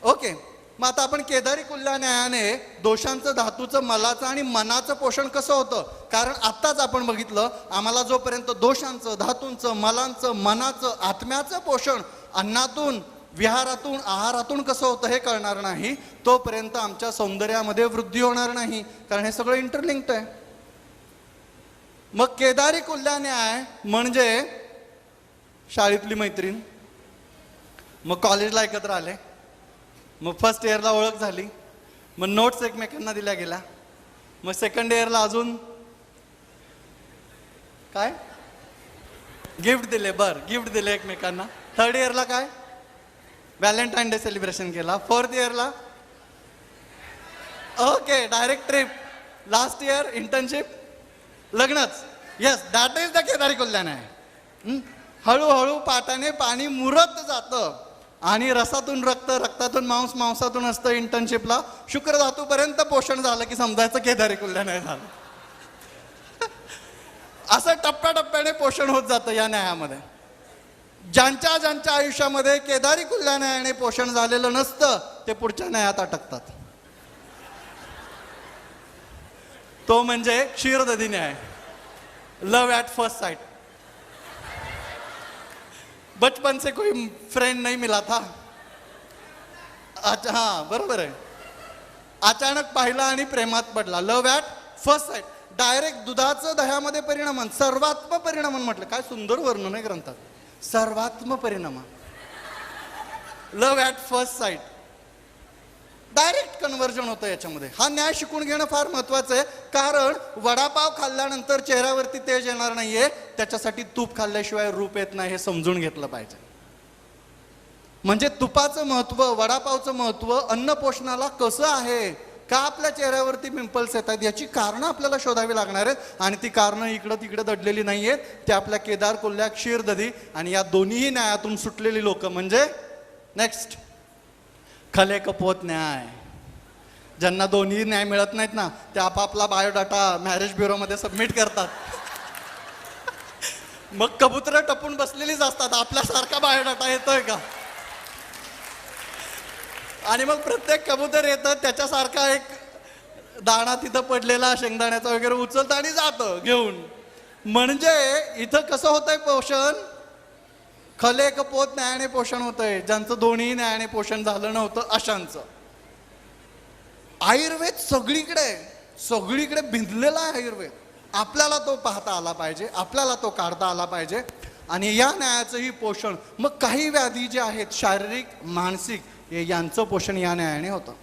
ओके, मग आता आपण केदारी कुल्ल्या न्यायाने दोषांचं, धातूचं, मलाचं आणि मनाचं पोषण कसं होतं. कारण आत्ताच आपण बघितलं, आम्हाला जोपर्यंत दोषांचं, धातूंचं, मलांचं, मनाचं, आत्म्याचं पोषण अन्नातून, विहारातून, आहारातून कसं होतं हे कळणार नाही तोपर्यंत आमच्या सौंदर्यामध्ये वृद्धी होणार नाही. कारण हे सगळं इंटरलिंक्ड आहे. मग केदारी कुल्ल्या न्याय म्हणजे शाळेतली मैत्रीण, मग कॉलेजला एकत्र आले, मग फर्स्ट इयरला ओळख झाली, मग नोट्स एकमेकांना दिल्या गेल्या, मग सेकंड इयरला अजून काय गिफ्ट दिले, गिफ्ट दिले एकमेकांना. थर्ड इयरला काय व्हॅलेंटाईन डे सेलिब्रेशन केला. फोर्थ इयरला okay direct trip. Last year internship, लग्नच. येस, दॅट इज द केदारी कल्याण आहे. हळूहळू पाटाने पाणी मुरत जातं आणि रसातून रक्त, रक्तातून मांस, मांसातून असतं. इंटर्नशिपला शुक्रधातूपर्यंत पोषण झालं की समजायचं केदारी कल्याण आहे झालं. असं टप्प्याटप्प्याने पोषण होत जातं या न्यायामध्ये. ज्यांच्या ज्यांच्या आयुष्यामध्ये केदारी कुल्ल्या न्यायाने पोषण झालेलं नसतं ते पुढच्या न्यायात अटकतात. तो म्हणजे क्षीरदधी न्याय, लव ॲट फर्स्ट साइट. बचपन से कोई फ्रेंड नहीं मिला था. अच्छा, हाँ बरोबर आहे. अचानक पाहिला आणि प्रेमात पडला. लव ॲट फर्स्ट साइट. डायरेक्ट दुधाचं दह्यामध्ये परिणमन, सर्वात्म परिणमन म्हटलं. काय सुंदर वर्णन आहे ग्रंथात. सर्वात्म परिणमन, love at first sight. Direct conversion होतं याच्यामध्ये. हा न्याय शिकून घेणं फार महत्वाचं आहे. कारण वडापाव खाल्ल्यानंतर चेहऱ्यावरती तेज येणार नाहीये, त्याच्यासाठी तूप खाल्ल्याशिवाय रूप येत नाही हे समजून घेतलं पाहिजे. म्हणजे तुपाचं महत्व, वडापावचं महत्व अन्न पोषणाला कसं आहे, का आपल्या चेहऱ्यावरती पिंपल्स येत आहेत याची कारणं आपल्याला शोधावी लागणार आहेत. आणि ती कारणं इकडं तिकडे दडलेली नाही आहेत. ते आपल्या केदार कुल्ल्या, क्षीरदधी आणि या दोन्हीही न्यायातून सुटलेली लोक म्हणजे नेक्स्ट खले कपोत न्याय. ज्यांना दोन्ही न्याय मिळत नाहीत ना ते आपापला बायोडाटा मॅरेज ब्युरोमध्ये सबमिट करतात. मग कबुतर टपून बसलेलीच असतात, आपल्यासारखा बायोडाटा येतोय का. आणि मग प्रत्येक कबूतर येतं त्याच्यासारखा एक दाणा तिथं पडलेला शेंगदाण्याचा वगैरे उचलतं आणि जातं घेऊन. म्हणजे इथं कसं होतंय पोषण, खले कपोत न्यायाने पोषण होतंय. ज्यांचं दोन्ही न्यायाने पोषण झालं नव्हतं अशांचं. आयुर्वेद सगळीकडे सगळीकडे भिंदलेला आहे आयुर्वेद. आपल्याला तो पाहता आला पाहिजे, आपल्याला तो काढता आला पाहिजे. आणि या न्यायाचंही पोषण, मग काही व्याधी जे आहेत शारीरिक, मानसिक, यांचं पोषण या न्यायाने होतं.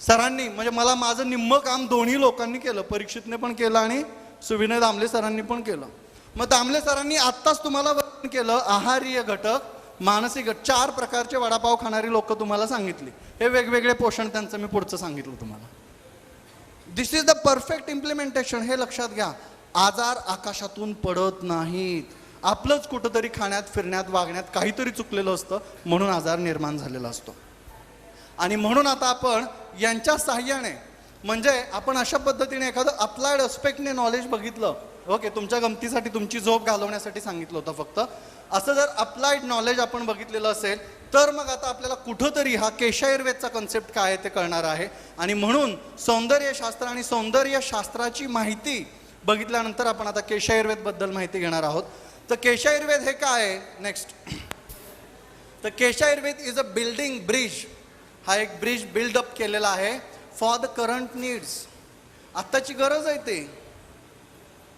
सरांनी म्हणजे मला माझं निम्म काम दोन्ही लोकांनी केलं. परीक्षितने पण केलं आणि सुविनय दामले सरांनी पण केलं. मग दामले सरांनी आत्ताच तुम्हाला वर्णन केलं आहारीय घटक, मानसिक घटक, 4 प्रकारचे वडापाव खाणारी लोक तुम्हाला सांगितली. हे वेगवेगळे पोषण त्यांचं मी पुढचं सांगितलं तुम्हाला. दिस इज द परफेक्ट इम्प्लिमेंटेशन. हे लक्षात घ्या. आजार आकाशातून पडत नाहीत. आपलंच कुठंतरी खाण्यात, फिरण्यात, वागण्यात काहीतरी चुकलेलं असतं म्हणून आजार निर्माण झालेला असतो. आणि म्हणून आता आपण यांच्या साहाय्याने म्हणजे आपण अशा पद्धतीने एखादं अप्लाइड अस्पेक्टने नॉलेज बघितलं, ओके, तुमच्या गमतीसाठी तुमची झोप घालवण्यासाठी सांगितलं होतं फक्त, असं जर अप्लाइड नॉलेज आपण बघितलेलं असेल तर मग आता आपल्याला कुठंतरी हा केशायुर्वेदचा कन्सेप्ट काय आहे ते कळणार आहे. आणि म्हणून सौंदर्यशास्त्र आणि सौंदर्यशास्त्राची माहिती बघितल्यानंतर आपण आता केशायुर्वेदबद्दल माहिती घेणार आहोत. तर केशायुर्वेद हे काय आहे, नेक्स्ट. तर केशायुर्वेद इज अ बिल्डिंग ब्रिज. हा एक ब्रिज बिल्डअप केलेला आहे फॉर द करंट नीड्स. आत्ताची गरज आहे ते.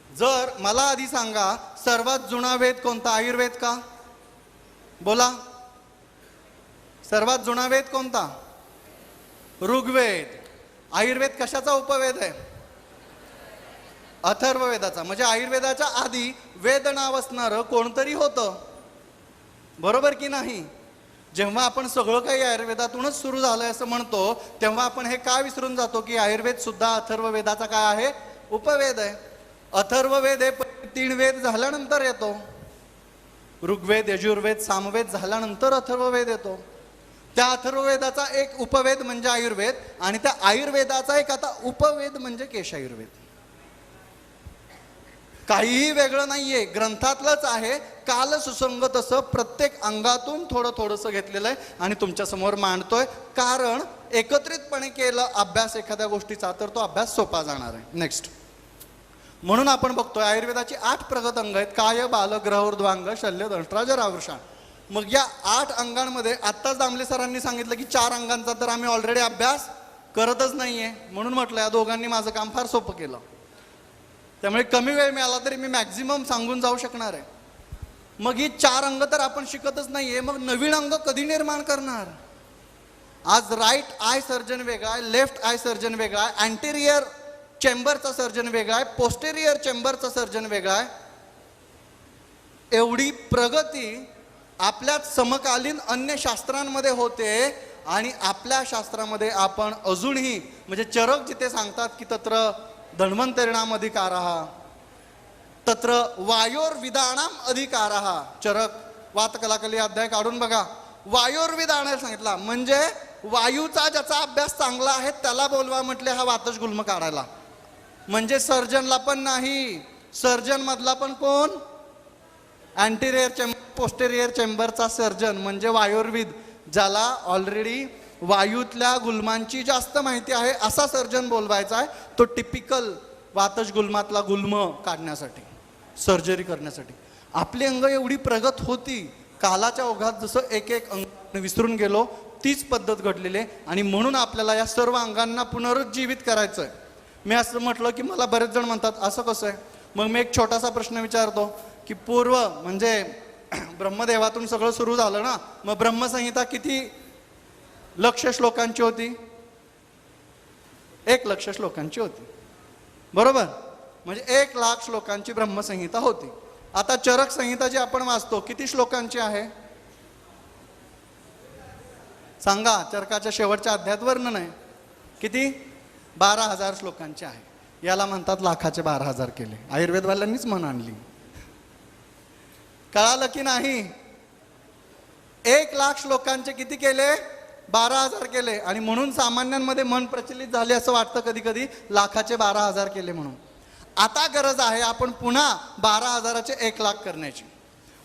जर मला आधी सांगा, सर्वात जुना वेद कोणता? आयुर्वेद का? बोला. सर्वात जुना वेद कोणता? ऋग्वेद. आयुर्वेद कशाचा उपवेद आहे? अथर्ववेदाचा. म्हणजे आयुर्वेदाच्या आधी वेद नाव असणारं कोणतरी होतं, बरोबर की नाही? जेव्हा आपण सगळं काही आयुर्वेदातूनच सुरू झालंय असं म्हणतो, तेव्हा आपण हे का विसरून जातो की आयुर्वेद सुद्धा अथर्ववेदाचा काय आहे? उपवेद आहे. अथर्ववेद हे 3 वेद झाल्यानंतर येतो. ऋग्वेद, यजुर्वेद, सामवेद झाल्यानंतर अथर्ववेद येतो. त्या अथर्ववेदाचा एक उपवेद म्हणजे आयुर्वेद, आणि त्या आयुर्वेदाचा एक आता उपवेद म्हणजे केशायुर्वेद. काहीही वेगळं नाहीये, ग्रंथातलंच आहे. काल सुसंगत असं प्रत्येक अंगातून थोडं थोडंसं घेतलेलं आहे आणि तुमच्या समोर मांडतोय. कारण एकत्रितपणे केलं अभ्यास एखाद्या गोष्टीचा तर तो अभ्यास सोपा जाणार आहे. नेक्स्ट. म्हणून आपण बघतोय आयुर्वेदाची 8 प्रगत अंग आहेत. काय, बाल, ग्रह, ऊर्ध्वांग, शल्य, दंष्ट्रा, जरावृषण. मग या 8 अंगांमध्ये आत्ताच दामले सरांनी सांगितलं की 4 अंगांचा तर आम्ही ऑलरेडी अभ्यास करतच नाहीये. म्हणून म्हटलं या दोघांनी माझं काम फार सोपं केलं. त्यामुळे कमी वेळ मिळाला तरी मी मॅक्झिमम सांगून जाऊ शकणार आहे. मग ही 4 अंग तर आपण शिकतच नाहीये, मग नवीन अंग कधी निर्माण करणार? आज राईट आय सर्जन वेगळा आहे, लेफ्ट आय सर्जन वेगळा आहे, अँटेरियर चेंबरचा सर्जन वेगळा आहे, पोस्टेरियर चेंबरचा सर्जन वेगळा आहे. एवढी प्रगती आपल्या समकालीन अन्य शास्त्रांमध्ये होते आणि आपल्या शास्त्रामध्ये आपण अजूनही म्हणजे चरक जिथे सांगतात की तत्र धन्वंतरिणाम अधिकारः तत्र वायोर्विदाणाम अधिकारः. चरक वातकलाकली अध्याय काढून बघा. वायोर्विदाण सांगितला म्हणजे वायूचा ज्याचा अभ्यास चांगला आहे त्याला बोलवा म्हटले हा वातज गुल्म काढायला. म्हणजे सर्जनला पण नाही, सर्जन मधला पण कोण? अँटेरियर चेंबर, पोस्टेरियर चेंबरचा सर्जन म्हणजे वायोर्विद, ज्याला ऑलरेडी वायूतल्या गुल्मांची जास्त माहिती आहे असा सर्जन बोलवायचा आहे. तो टिपिकल वातज गुल्मातला गुल्म काढण्यासाठी, सर्जरी करण्यासाठी. आपली अंग एवढी प्रगत होती, कालाच्या ओघात जसं एक एक अंग विसरून गेलो तीच पद्धत घडलेली आहे. आणि म्हणून आपल्याला या सर्व अंगांना पुनरुज्जीवित करायचं आहे. मी असं म्हटलं की मला बरेच जण म्हणतात असं कसं आहे. मग मी एक छोटासा प्रश्न विचारतो की पूर्व म्हणजे ब्रह्मदेवातून सगळं सुरू झालं ना, मग ब्रह्मसंहिता किती लक्ष श्लोकांची होती? 1 लक्ष श्लोकांची होती, बरोबर? म्हणजे 1 लाख श्लोकांची ब्रह्मसंहिता होती. आता चरक संहिता जी आपण वाचतो किती श्लोकांची आहे सांगा? चरकाच्या शेवटच्या अध्यायात वर्णन आहे. किती? 12,000 श्लोकांची आहे. याला म्हणतात लाखाचे 12,000 केले. आयुर्वेदवाल्यांनीच म्हण आणली. कळालं की नाही? 1 लाख श्लोकांचे किती केले? 12,000 केले. आणि म्हणून सामान्यांमध्ये मन प्रचलित झाले असं वाटतं कधी कधी लाखाचे 12,000 केले म्हणून. आता गरज आहे आपण पुन्हा 12,000चे 1 लाख करण्याची.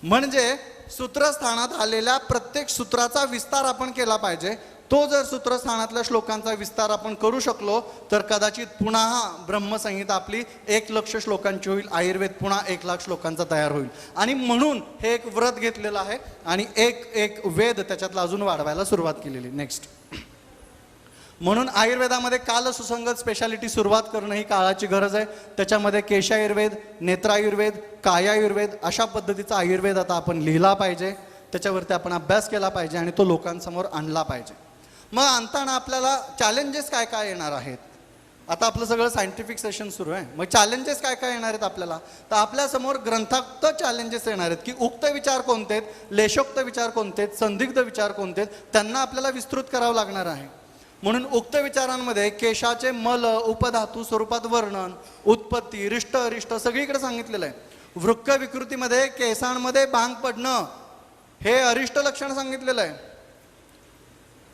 म्हणजे सूत्रस्थानात आलेल्या प्रत्येक सूत्राचा विस्तार आपण केला पाहिजे. तो जर सूत्रस्थानातल्या श्लोकांचा विस्तार आपण करू शकलो तर कदाचित पुन्हा ब्रह्मसंहिता आपली 1 लक्ष श्लोकांची होईल. आयुर्वेद पुन्हा 1 लाख श्लोकांचा तयार होईल. आणि म्हणून हे एक व्रत घेतलेलं आहे आणि एक वेद त्याच्यातला अजून वाढवायला सुरुवात केलेली. नेक्स्ट. म्हणून आयुर्वेदामध्ये काल सुसंगत स्पेशालिटी सुरुवात करणं ही काळाची गरज आहे. त्याच्यामध्ये केशायुर्वेद, नेत्रायुर्वेद, कायायुर्वेद अशा पद्धतीचा आयुर्वेद आता आपण लिहिला पाहिजे. त्याच्यावरती आपण अभ्यास केला पाहिजे आणि तो लोकांसमोर आणला पाहिजे. मग आणताना आपल्याला चॅलेंजेस काय काय येणार आहेत? आता आपलं सगळं सायंटिफिक सेशन सुरू आहे. मग चॅलेंजेस काय काय येणार आहेत आपल्याला? तर आपल्यासमोर ग्रंथाक्त चॅलेंजेस येणार आहेत की उक्त विचार कोणते आहेत, लेशोक्त विचार कोणते आहेत, संदिग्ध विचार कोणते आहेत, त्यांना आपल्याला विस्तृत करावं लागणार आहे. म्हणून उक्त विचारांमध्ये केशाचे मल उपधातू स्वरूपात वर्णन, उत्पत्ती, रिष्ट अरिष्ट सगळीकडे सांगितलेलं आहे. वृक्क विकृतीमध्ये केसांमध्ये भांग पडणं हे अरिष्ट लक्षण सांगितलेलं आहे.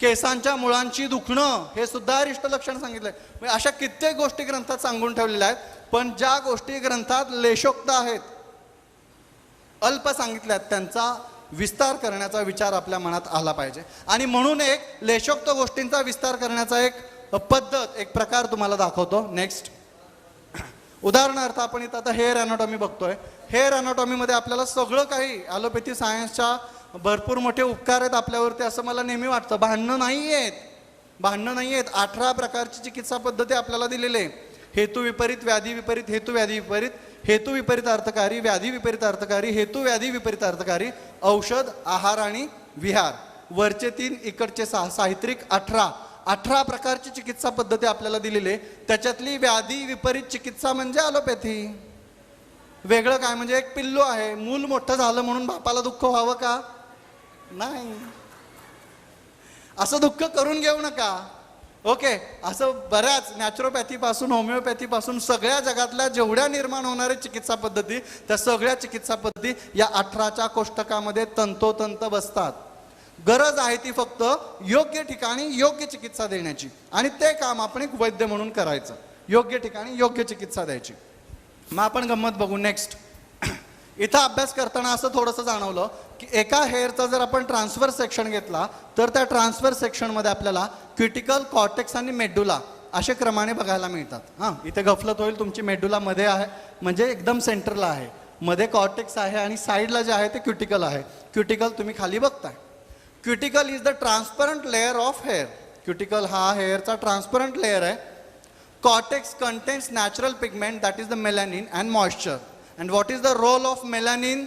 केसांच्या मुळांची दुखणं हे सुद्धा अरिष्ट लक्षण सांगितलंय. म्हणजे अशा कित्येक गोष्टी ग्रंथात सांगून ठेवलेल्या आहेत, पण ज्या गोष्टी ग्रंथात लेशोक्त आहेत, अल्प सांगितल्यात, त्यांचा विस्तार करण्याचा विचार आपल्या मनात आला पाहिजे. आणि म्हणून एक लेशोक्त गोष्टींचा विस्तार करण्याचा एक पद्धत, एक प्रकार तुम्हाला दाखवतो. नेक्स्ट उदाहरणार्थ आपण इथं आता हेअर अॅनाटॉमी बघतोय. हेअर अॅनाटॉमीमध्ये आपल्याला सगळं काही ॲलोपॅथी सायन्सच्या भरपूर मोठे उपकार आहेत आपल्यावरती असं मला नेहमी वाटतं. भांडणं नाही आहेत. 18 प्रकारची चिकित्सा पद्धती आपल्याला दिलेली आहे. हेतू विपरीत, व्याधी विपरीत, हेतू व्याधी विपरीत, हेतू विपरीत अर्थकारी, व्याधी विपरीत अर्थकारी, हेतू व्याधी विपरीत अर्थकारी, औषध, आहार आणि विहार. वरचे 3 इकडचे 6, साहित्रिक 18 प्रकारची चिकित्सा पद्धती आपल्याला दिलेली आहे. त्याच्यातली व्याधी विपरीत चिकित्सा म्हणजे ॲलोपॅथी. वेगळं काय म्हणजे एक पिल्लू आहे, मूल मोठं झालं म्हणून बापाला दुःख व्हावं का? नाही, असं दुःख करून घेऊ नका. ओके, असं बऱ्याच नॅचरोपॅथी पासून होमिओपॅथी पासून सगळ्या जगातल्या जेवढ्या निर्माण होणाऱ्या चिकित्सा पद्धती, त्या सगळ्या चिकित्सा पद्धती या 18च्या कोष्टकामध्ये तंतोतंत बसतात. गरज आहे ती फक्त योग्य ठिकाणी योग्य चिकित्सा देण्याची, आणि ते काम आपण एक वैद्य म्हणून करायचं. योग्य ठिकाणी योग्य चिकित्सा द्यायची. मग आपण गंमत बघू. नेक्स्ट इथं अभ्यास करताना असं थोडंसं जाणवलं की एका हेअरचा जर आपण ट्रान्सफर सेक्शन घेतला तर त्या ट्रान्सफर सेक्शनमध्ये आपल्याला क्युटिकल, कॉर्टेक्स आणि मेडुला असे क्रमाने बघायला मिळतात. हां, इथे गफलत होईल, तुमची मेडुला मध्ये आहे, म्हणजे एकदम सेंटरला आहे, मध्ये कॉर्टेक्स आहे आणि साईडला जे आहे ते क्युटिकल आहे. क्युटिकल तुम्ही खाली बघताय. Cuticle is the transparent layer of hair. Cuticle हा हेअरचा ट्रान्सपरंट लेअर आहे. Cortex contains natural pigment that is the melanin and moisture. And what is the role of melanin?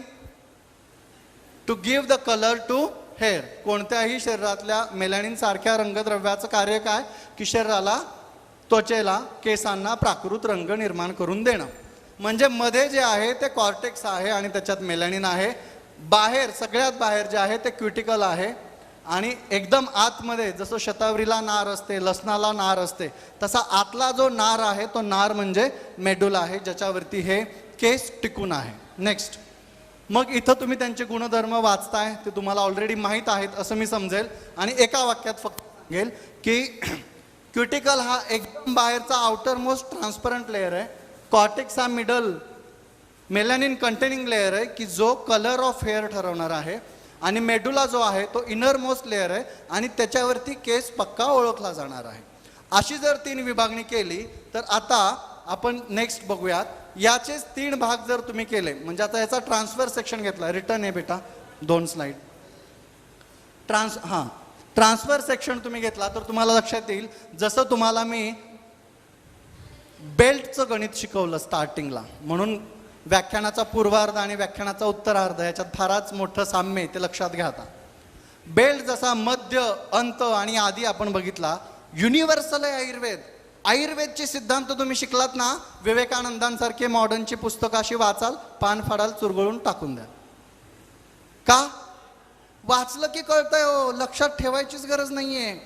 To give the color to hair. कोणत्याही शरीरातल्या melanin सारख्या रंगद्रव्याचं कार्य काय की शरीराला, त्वचेला, केसांना प्राकृत रंग निर्माण करून देणं. म्हणजे मध्ये जे आहे ते कॉर्टेक्स आहे आणि त्याच्यात मेलॅनिन आहे. बाहेर, सगळ्यात बाहेर जे आहे ते क्युटिकल आहे. आणि एकदम आतमध्ये जसं शतावरीला नार असते, लसणाला नार असते, तसा आतला जो नार आहे तो नार म्हणजे मेडुला आहे, ज्याच्यावरती हे केस टिकून आहे. नेक्स्ट, मग इथं तुम्ही त्यांचे गुणधर्म वाचताय, ते तुम्हाला ऑलरेडी माहीत आहेत असं मी समजेल, आणि एका वाक्यात फक्त सांगेल की क्युटिकल हा एकदम बाहेरचा आउटर मोस्ट ट्रान्सपरंट लेअर आहे. कॉर्टेक्स हा मिडल मेलॅनिन कंटेनिंग लेअर आहे की जो कलर ऑफ हेअर ठरवणार आहे. आणि मेडुला जो आहे तो इनर मोस्ट लेअर आहे आणि त्याच्यावरती केस पक्का ओळखला जाणार आहे. अशी जर 3 विभागणी केली तर आता आपण नेक्स्ट बघूयात. याचेच 3 भाग जर तुम्ही केले, म्हणजे आता याचा ट्रान्सफर सेक्शन घेतला, रिटर्न आहे बेटा 2 स्लाइड. ट्रान्सफर सेक्शन तुम्ही घेतला तर तुम्हाला लक्षात येईल, जसं तुम्हाला मी बेल्टचं गणित शिकवलं स्टार्टिंगला, म्हणून व्याख्यानाचा पूर्वार्ध आणि व्याख्यानाचा उत्तरार्ध याच्यात फारच मोठं साम्य, ते लक्षात घ्या. आता बेल्ट जसा मध्य, अंत आणि आधी आपण बघितला, युनिव्हर्सल आहे आयुर्वेद. आयुर्वेदचे सिद्धांत तुम्ही शिकलात ना, विवेकानंदांसारखे मॉडर्नची पुस्तकं अशी वाचाल, पान फाडाल, चुरगळून टाकून द्या. का? वाचलं की कळतंय हो, लक्षात ठेवायचीच गरज नाहीये.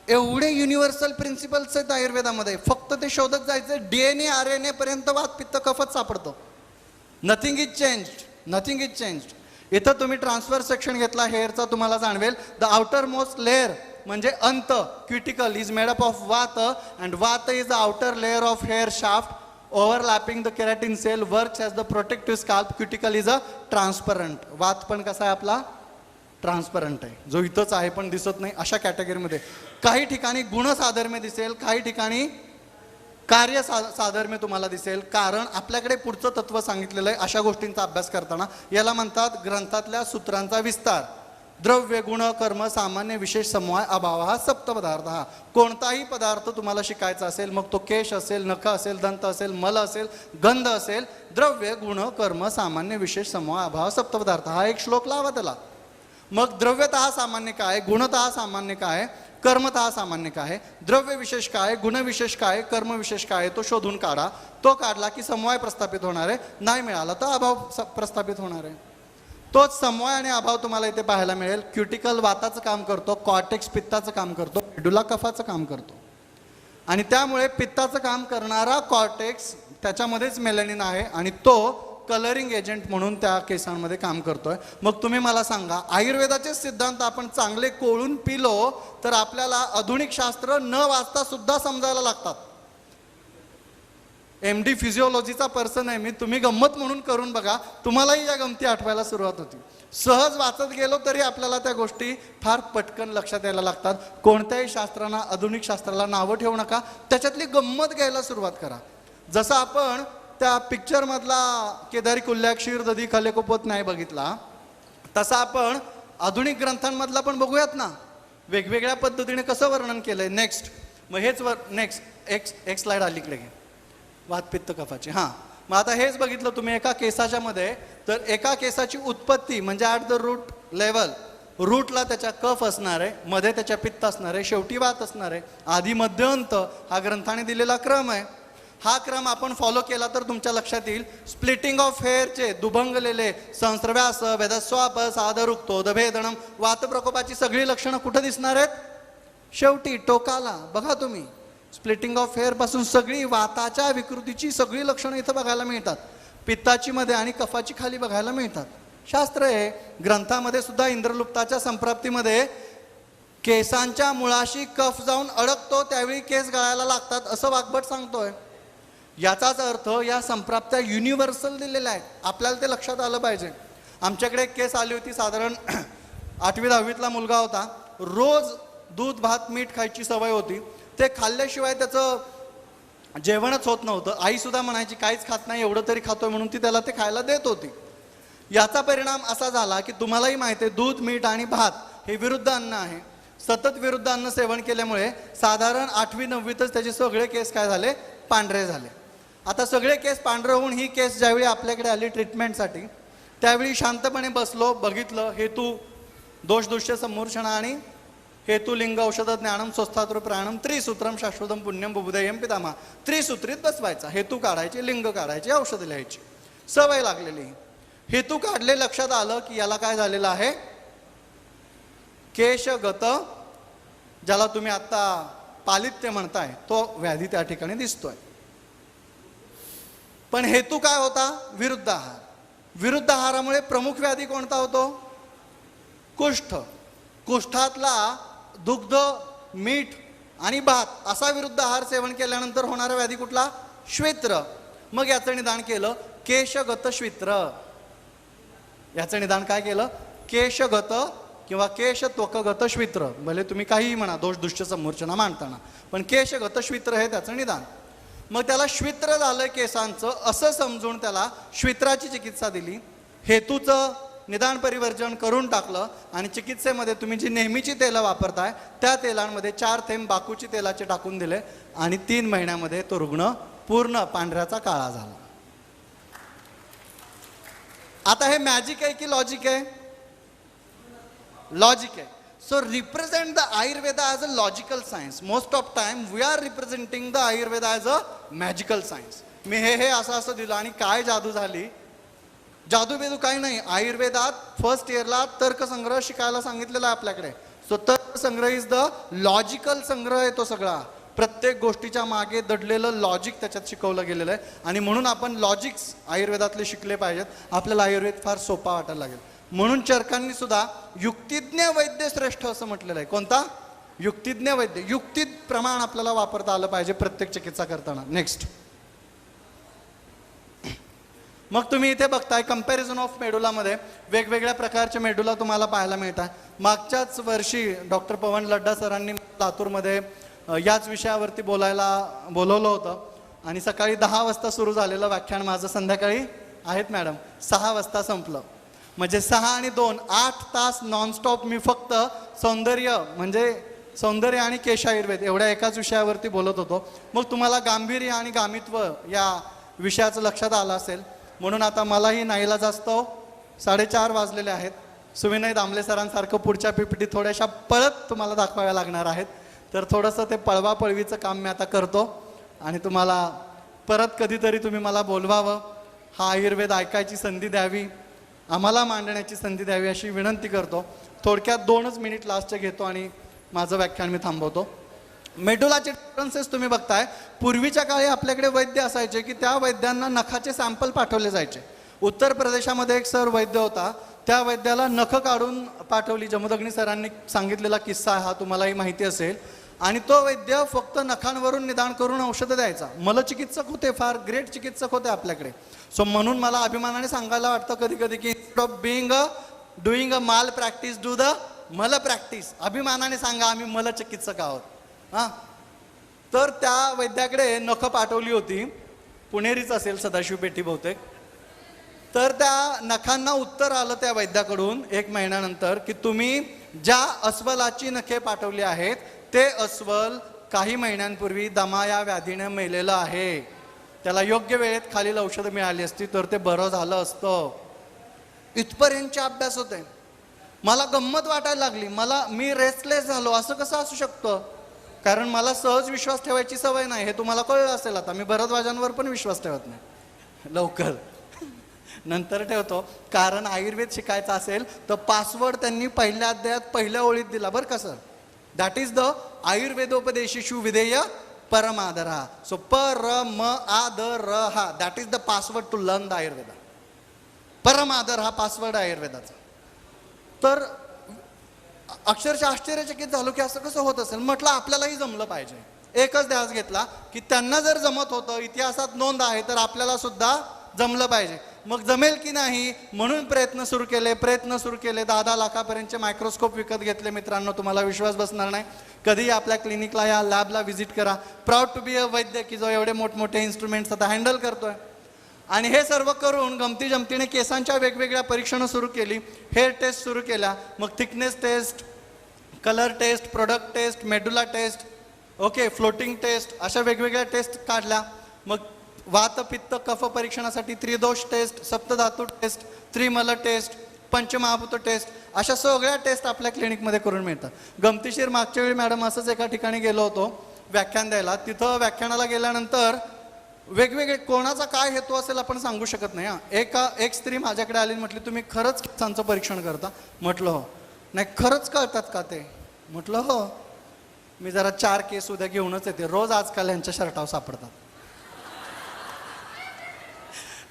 एवढे युनिव्हर्सल प्रिन्सिपल्स आहेत आयुर्वेदामध्ये, फक्त ते शोधत जायचं. DNA RNA पर्यंत वात, पित्त, कफच सापडतो. Nothing is changed. इथं तुम्ही ट्रान्सफर सेक्शन घेतला हेअरचा, तुम्हाला जाणवेल द आउटर मोस्ट लेअर म्हणजे अंत, cuticle is made up of वात, अँड वात is the outer layer of hair shaft overlapping the keratin cell, works as the protective scalp. Cuticle is a transparent. वात पण कसा आहे आपला? ट्रान्सपरंट आहे, जो इथंच आहे पण दिसत नाही, अशा कॅटेगरीमध्ये. काही ठिकाणी गुणसाधर्म्य दिसेल, काही ठिकाणी कार्य साधर्म्य तुम्हाला दिसेल, कारण आपल्याकडे पुढचं तत्व सांगितलेलं आहे अशा गोष्टींचा अभ्यास करताना. याला म्हणतात ग्रंथातल्या सूत्रांचा विस्तार. द्रव्य, गुण, कर्म, सामान्य, विशेष, समवाय, अभाव हा सप्तपदार्थ. हा कोणताही पदार्थ तुम्हाला शिकायचा असेल, मग तो केश असेल, नख असेल, दंत असेल, मल असेल, गंध असेल, द्रव्य, गुण, कर्म, सामान्य, विशेष, समवाय, अभाव, सप्तपदार्थ, हा एक श्लोक लावा त्याला. मग द्रव्यतः सामान्य काय, गुणतः सामान्य काय, कर्मतः सामान्य काय, द्रव्य विशेष काय, गुण विशेष काय, कर्म विशेष काय, तो शोधून काढा. तो काढला की समवाय प्रस्थापित होणार आहे, नाही मिळाला तर अभाव प्रस्थापित होणार आहे. तोच समवाय आणि अभाव तुम्हाला इथे पाहायला मिळेल. क्युटिकल वाताचं काम करतो, कॉर्टेक्स पित्ताचं काम करतो, मेडुला कफाचं काम करतो. आणि त्यामुळे पित्ताचं काम करणारा कॉर्टेक्स, त्याच्यामध्येच मेलॅनिन आहे, आणि तो कलरिंग एजंट म्हणून त्या केसांमध्ये काम करतोय. मग तुम्ही मला सांगा, आयुर्वेदाचे सिद्धांत आपण चांगले कोळून पिलो तर आपल्याला आधुनिक शास्त्र न वाचता सुद्धा समजायला लागतात. MD फिजिओलॉजीचा पर्सन आहे मी, तुम्ही गंमत म्हणून करून बघा, तुम्हालाही या गमती आठवायला सुरुवात होती. सहज वाचत गेलो तरी आपल्याला त्या गोष्टी फार पटकन लक्षात यायला लागतात. कोणत्याही शास्त्रांना, आधुनिक शास्त्राला नावं ठेवू नका, त्याच्यातली गंमत घ्यायला सुरुवात करा. जसं आपण त्या पिक्चरमधला केदारी कुल्ल्या क्षीर दधी खाले कुपत नाही बघितला, तसं आपण आधुनिक ग्रंथांमधला पण बघूयात ना, वेगवेगळ्या पद्धतीने कसं वर्णन केलंय. नेक्स्ट, मग हेच नेक्स्ट एक स्लाइड अलीकडे घे, वातपित्त कफाची. हां, मग आता हेच बघितलं तुम्ही एका केसाच्या मध्ये, तर एका केसाची उत्पत्ती म्हणजे ॲट द रूट लेवल, रूटला त्याच्या कफ असणार आहे, मध्ये त्याच्या पित्त असणार आहे, शेवटी वात असणार आहे, आधी मध्य अंत हा ग्रंथाने दिलेला क्रम आहे. हा क्रम आपण फॉलो केला तर तुमच्या लक्षात येईल. स्प्लिटिंग ऑफ हेअरचे दुभंगलेले संस्रव्यास वेदस्वाप सादरुक्तो दभेदनम वात प्रकोपाची सगळी लक्षणं कुठं दिसणार आहेत? शेवटी टोकाला. बघा तुम्ही, स्प्लिटिंग ऑफ हेअर पासून सगळी वाताच्या विकृतीची सगळी लक्षणं इथं बघायला मिळतात. पित्ताची मध्ये आणि कफाची खाली बघायला मिळतात. शास्त्र आहे. ग्रंथामध्ये सुद्धा इंद्रलुप्ताच्या संप्राप्तीमध्ये केसांच्या मुळाशी कफ जाऊन अडकतो त्यावेळी केस गळायला लागतात असं वाग्भट सांगतोय. याचाच अर्थ या संप्राप्त्या युनिव्हर्सल दिलेल्या आहेत. आपल्याला ते लक्षात आलं पाहिजे. आमच्याकडे एक केस आली होती, साधारण 8वी-10वीतला मुलगा होता. रोज दूध भात मीठ खायची सवय होती. ते खाल्ल्याशिवाय त्याचं जेवणच होत नव्हतं. आई सुद्धा म्हणायची काहीच खात नाही, एवढं तरी खातोय, म्हणून ती त्याला ते खायला देत होती. याचा परिणाम असा झाला की तुम्हालाही माहिती आहे, दूध मीठ आणि भात हे विरुद्ध अन्न आहे. सतत विरुद्ध अन्न सेवन केल्यामुळे साधारण 8वी-9वीतच त्याचे सगळे केस काय झाले? पांढरे झाले. आता सगळे केस पांढरे होऊन ही केस ज्यावेळी आपल्याकडे आली ट्रीटमेंटसाठी, त्यावेळी शांतपणे बसलो, बघितलं, हेतू दोष दुष्य समूर्षण आणि हेतू लिंग औषध ज्ञानम स्वस्थातृ प्राणम त्रिसूत्रम शाश्वतम पुण्यम बुबुदयम पितामा. त्रिसूत्रीत बसवायचा, हेतू काढायचे, लिंग काढायचे, औषध लिहायची, सवय लागलेली. हेतू काढले, लक्षात आलं की याला काय झालेलं आहे? केशगत, ज्याला तुम्ही आता पालित्य म्हणताय, तो व्याधी त्या ठिकाणी दिसतोय. पण हेतू काय होता? विरुद्ध आहार. विरुद्ध आहारामुळे प्रमुख व्याधी कोणता होतो? कुष्ठ. कुष्ठातला दुग्ध, मीठ आणि भात असा विरुद्ध आहार सेवन केल्यानंतर होणारा व्याधी कुठला? श्वेत्र. मग याचं निदान केलं केशगत श्वित्र. याचं निदान काय केलं? केशगत किंवा केश त्वकगत श्वित्र. भले तुम्ही काहीही म्हणा, दोष दुष्ट समूर्छना मांडताना, पण केशगत श्वित्र हे त्याचं निदान. मग त्याला श्वित्र झालं केसांचं असं समजून त्याला श्वित्राची चिकित्सा दिली. हेतूचं निदान परिवर्जन करून टाकलं आणि चिकित्सेमध्ये तुम्ही जी नेहमीची तेलं वापरताय त्या तेलांमध्ये 4 थेंब बाकूची तेलाचे टाकून दिले आणि 3 महिन्यामध्ये तो रुग्ण पूर्ण पांढऱ्याचा काळा झाला. आता हे मॅजिक आहे की लॉजिक आहे? लॉजिक आहे. So represent the Ayurveda as a logical science. Most of time we are representing the Ayurveda as a magical science. मी हे असं दिलं आणि काय जादू झाली? जादू बेदू काही नाही. आयुर्वेदात फर्स्ट इयरला तर्कसंग्रह शिकायला सांगितलेला आहे आपल्याकडे. सो तर्कसंग्रह इज द लॉजिकल संग्रह आहे तो सगळा. प्रत्येक गोष्टीच्या मागे दडलेलं लॉजिक त्याच्यात शिकवलं गेलेलं आहे आणि म्हणून आपण लॉजिक्स आयुर्वेदातले शिकले पाहिजेत. आपल्याला आयुर्वेद फार सोपा वाटायला लागेल. म्हणून चरकांनी सुद्धा युक्तिज्ञ वैद्य श्रेष्ठ असं म्हटलेलं आहे. कोणता? युक्तिज्ञ वैद्य. युक्ती प्रमाण आपल्याला वापरता आलं पाहिजे प्रत्येक चिकित्सा करताना. नेक्स्ट, मग तुम्ही इथे बघताय कंपॅरिझन ऑफ मेडुलामध्ये वेगवेगळ्या प्रकारचे मेडुला तुम्हाला पाहायला मिळतात. मागच्याच वर्षी डॉक्टर पवन लड्डा सरांनी लातूरमध्ये याच विषयावरती बोलवलं होतं आणि सकाळी 10 वाजता सुरू झालेलं व्याख्यान माझं संध्याकाळी आहेत मॅडम 6 वाजता संपलं. म्हणजे 6 आणि 2 8 तास नॉनस्टॉप मी फक्त सौंदर्य आणि केश आयुर्वेद एवढ्या एकाच विषयावरती बोलत होतो. मग तुम्हाला गांभीर्य आणि गामित्व या विषयाचं लक्षात आलं असेल. म्हणून आता मलाही नाईलाज असतो. 4:30 वाजलेले आहेत. सुविनय दामले सरांसारखं पुढच्या PPT थोड्याशा पळत तुम्हाला दाखवाव्या लागणार आहेत. तर थोडंसं ते पळवापळवीचं काम मी आता करतो आणि तुम्हाला परत कधीतरी तुम्ही मला बोलवावं, हा आयुर्वेद ऐकायची संधी द्यावी, आम्हाला मांडण्याची संधी द्यावी अशी विनंती करतो. थोडक्यात 2च मिनिट लास्टचे घेतो आणि माझं व्याख्यान मी थांबवतो. मेडुलाचे डिफरन्सेस तुम्ही बघताय. पूर्वीच्या काळी आपल्याकडे वैद्य असायचे की त्या वैद्यांना नखाचे सॅम्पल पाठवले जायचे. उत्तर प्रदेशामध्ये एक सर वैद्य होता, त्या वैद्याला नख काढून पाठवली. जमदग्नी सरांनी सांगितलेला किस्सा हा तुम्हालाही माहिती असेल. आणि तो वैद्य फक्त नखांवरून निदान करून औषधं द्यायचा. मलचिकित्सक होते, फार ग्रेट चिकित्सक होते आपल्याकडे. सो म्हणून मला अभिमानाने सांगायला वाटतं कधी कधी की instead of being doing a माल प्रॅक्टिस डू द मल प्रॅक्टिस. अभिमानाने सांगा आम्ही मलचिकित्सक आहोत. हां, तर त्या वैद्याकडे नख पाठवली होती, पुणेरीच असेल सदाशिव पेठी बहुतेक. तर त्या नखांना उत्तर आलं त्या वैद्याकडून 1 महिन्यानंतर की तुम्ही ज्या अस्वलाची नखे पाठवली आहेत ते अस्वल काही महिन्यांपूर्वी दमा या व्याधीने मेलेलं आहे. त्याला योग्य वेळेत खालील औषधं मिळाली असती तर ते बरं झालं असतं. इथपर्यंतचे अभ्यास होते. मला गंमत वाटायला लागली. मी रेस्टलेस झालो. असं कसं असू शकतं? कारण मला सहज विश्वास ठेवायची सवय नाही, हे तुम्हाला कळलं असेल. आता मी भरद्वाजांवर पण विश्वास ठेवत नाही लवकर. नंतर ठेवतो, कारण आयुर्वेद शिकायचं असेल तर पासवर्ड त्यांनी पहिल्या अध्यायात पहिल्या ओळीत दिला बरं का सर. दॅट इज द आयुर्वेदोपदेशिषु विधेय परमादरा. सो परमादरहा, that is the password to learn the Ayurveda. परमादर हा पासवर्ड आहे आयुर्वेदाचा. तर अक्षरशः आश्चर्यचकित झालो की असं कसं होत असेल. म्हटलं आपल्यालाही जमलं पाहिजे. एकच ध्यास घेतला की त्यांना जर जमत होतं, इतिहासात नोंद आहे, तर आपल्याला सुद्धा जमलं पाहिजे. मग जमेल की नाही म्हणून प्रयत्न सुरू केले. 10 लाखापर्यंतचे मायक्रोस्कोप विकत घेतले. मित्रांनो, तुम्हाला विश्वास बसणार नाही. कधीही आपल्या क्लिनिकला या, लॅबला व्हिजिट करा. प्राऊड टू बी अ वैद्य की जो एवढे मोठमोठे इन्स्ट्रुमेंट्स आता हँडल करतोय. आणि हे सर्व करून गमती जमतीने केसांच्या वेगवेगळ्या परीक्षणं सुरू केली. हेअर टेस्ट सुरू केल्या. मग thickness test, colour test, product test, medulla test, okay, floating test, अशा वेगवेगळ्या टेस्ट काढल्या. मग वात पित्त कफ परीक्षणासाठी त्रिदोष टेस्ट, सप्तधातू टेस्ट, त्रिमल टेस्ट, पंचमहाभूत टेस्ट, अशा सगळ्या टेस्ट आपल्या क्लिनिकमध्ये करून मिळतात. गमतीशीर मागच्या वेळी मॅडम असंच एका ठिकाणी गेलो होतो व्याख्यान द्यायला. तिथं व्याख्यानाला गेल्यानंतर वेगवेगळे कोणाचा काय हेतू असेल आपण सांगू शकत नाही. एक स्त्री माझ्याकडे आली, म्हटली तुम्ही खरंच केसांचं परीक्षण करता? म्हटलं हो. नाही खरंच कळतात का ते? म्हटलं हो. मी जरा 4 केस उद्या घेऊनच येते, रोज आजकाल यांच्या शर्टावर सापडतात.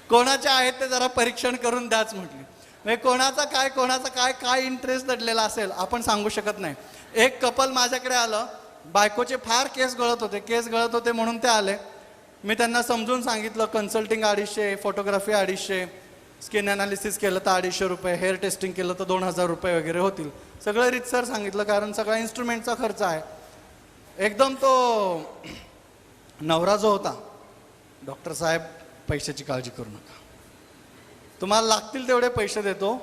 कोणाचे आहेत ते जरा परीक्षण करून द्याच म्हटली. म्हणजे कोणाचा काय इंटरेस्ट दडलेला असेल आपण सांगू शकत नाही. एक कपल माझ्याकडे आलं, बायकोचे फार केस गळत होते म्हणून ते आले. मी त्यांना समजून सांगितलं कन्सल्टिंग 250, फोटोग्राफी 250, स्किन ॲनालिसिस केलं तर 250 रुपये, हेअर टेस्टिंग केलं तर 2000 रुपये वगैरे होतील. सगळं रितसर सांगितलं, कारण सगळा इन्स्ट्रुमेंटचा खर्च आहे. एकदम तो नवरा जो होता, डॉक्टर साहेब पैशाची काळजी करू नका, तुम्हाला लागतील तेवढे पैसे देतो,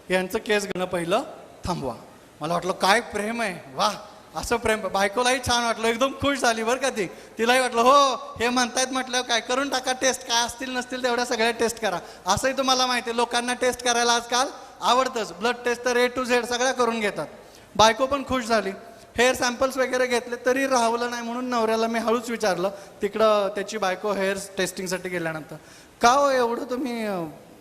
यांचं केस घेणं पहिलं थांबवा. मला वाटलं काय प्रेम आहे, वा असं प्रेम. बायकोलाही छान वाटलं, एकदम खुश झाली बरं का ती. तिलाही वाटलं हो हे म्हणतायत म्हटलं काय करून टाका टेस्ट, काय असतील नसतील तेवढ्या सगळ्या टेस्ट करा. असंही तुम्हाला माहिती आहे लोकांना टेस्ट करायला आजकाल आवडतंच. ब्लड टेस्ट तर A to Z सगळ्या करून घेतात. बायको पण खुश झाली. हेअर सॅम्पल्स वगैरे घेतले तरी राहवलं नाही म्हणून नवऱ्याला मी हळूच विचारलं तिकडं त्याची बायको हेअर टेस्टिंगसाठी गेल्यानंतर, का हो एवढं तुम्ही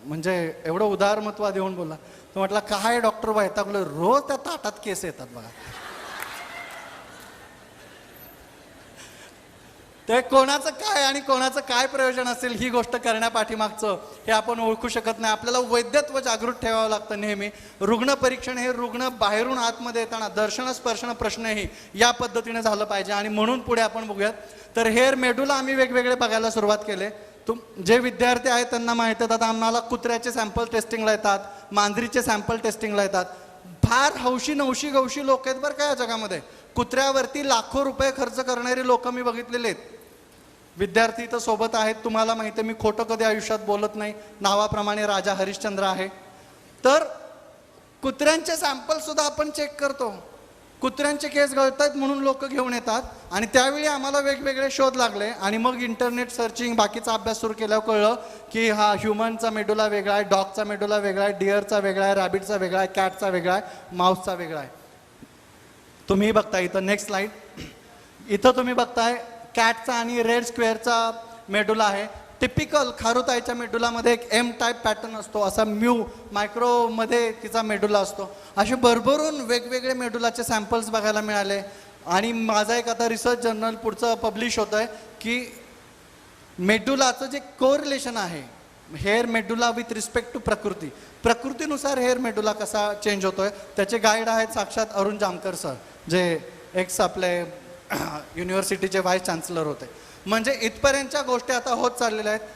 म्हणजे एवढं उदारमत्व देऊन बोला? तो म्हटलं काय डॉक्टर वैतागलं, रोज त्या ताटात केस येतात बघा. ते कोणाचं काय आणि कोणाचं काय प्रयोजन असेल ही गोष्ट करण्यापाठीमागचं हे आपण ओळखू शकत नाही. आपल्याला वैद्यत्व जागृत ठेवावं लागतं नेहमी. रुग्ण परीक्षण हे रुग्ण बाहेरून आतमध्ये येताना दर्शन स्पर्शन प्रश्नही या पद्धतीने झालं पाहिजे. आणि म्हणून पुढे आपण बघूयात तर हेअर मेडुला आम्ही वेगवेगळे बघायला सुरुवात केले. जे विद्यार्थी आहेत त्यांना माहिती आहे, आता आम्हाला कुत्र्याचे सॅम्पल टेस्टिंगला येतात, मांजरीचे सॅम्पल टेस्टिंगला येतात. फार हौशी नवशी गवशी लोक आहेत बरं का या जगामध्ये. कुत्र्यावरती लाखो रुपये खर्च करणारी लोक मी बघितलेले आहेत. विद्यार्थी तर सोबत आहेत, तुम्हाला माहिती आहे मी खोटं कधी आयुष्यात बोलत नाही, नावाप्रमाणे राजा हरिश्चंद्र आहे. तर कुत्र्यांचे सॅम्पल सुद्धा आपण चेक करतो. कुत्र्यांचे केस गळतात म्हणून लोक घेऊन येतात. आणि त्यावेळी आम्हाला वेगवेगळे शोध लागले आणि मग इंटरनेट सर्चिंग बाकीचा अभ्यास सुरू केल्यावर कळलं की हा ह्युमनचा मेडुला वेगळा आहे, डॉगचा मेडुला वेगळा आहे, डिअरचा वेगळा आहे, रॅबिटचा वेगळा आहे, कॅटचा वेगळा आहे, माऊसचा वेगळा आहे. तुम्ही बघताय इथं नेक्स्ट स्लाइड, इथं तुम्ही बघताय कॅटचा आणि रेड स्क्वेअरचा मेडुला आहे. टिपिकल खारुताईच्या मेडुलामध्ये एक M टाईप पॅटर्न असतो, असा म्यू मायक्रोमध्ये तिचा मेडुला असतो. असे भरभरून वेगवेगळे मेडुलाचे सॅम्पल्स बघायला मिळाले. आणि माझा एक आता रिसर्च जर्नल पुढचं पब्लिश होत आहे की मेडुलाचं जे कोरिलेशन आहे hair medulla with respect to प्रकृती, प्रकृतीनुसार हेअर मेडुला कसा चेंज होतोय त्याचे गाईड आहेत साक्षात अरुण जामकर सर, जे एक्स आपले युनिव्हर्सिटीचे व्हाईस चान्सलर होते. म्हणजे इथपर्यंतच्या गोष्टी आता होत चाललेल्या आहेत.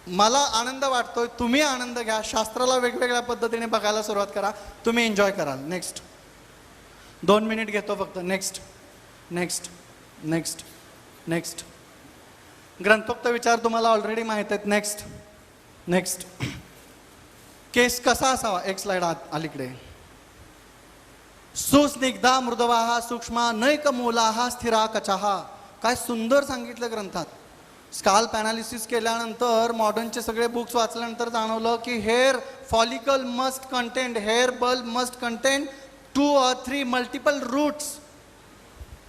मला आनंद वाटतोय, तुम्ही आनंद घ्या, शास्त्राला वेगवेगळ्या पद्धतीने बघायला सुरुवात करा, तुम्ही एन्जॉय कराल. नेक्स्ट 2 मिनिट घेतो फक्त. नेक्स्ट नेक्स्ट नेक्स्ट नेक्स्ट ग्रंथोक्त विचार तुम्हाला ऑलरेडी माहीत आहेत. नेक्स्ट नेक्स्ट केस कसा असावा, एक स्लाइड अलीकडे. सुस्निग्धा मृदवाहा सूक्ष्मा नैकमूलाहा स्थिरा कचाहा. काय सुंदर सांगितलं ग्रंथात. स्काल्प ॲनालिसिस केल्यानंतर, मॉडर्नचे सगळे बुक्स वाचल्यानंतर जाणवलं की hair follicle must contain, hair bulb must contain 2 or 3 multiple roots.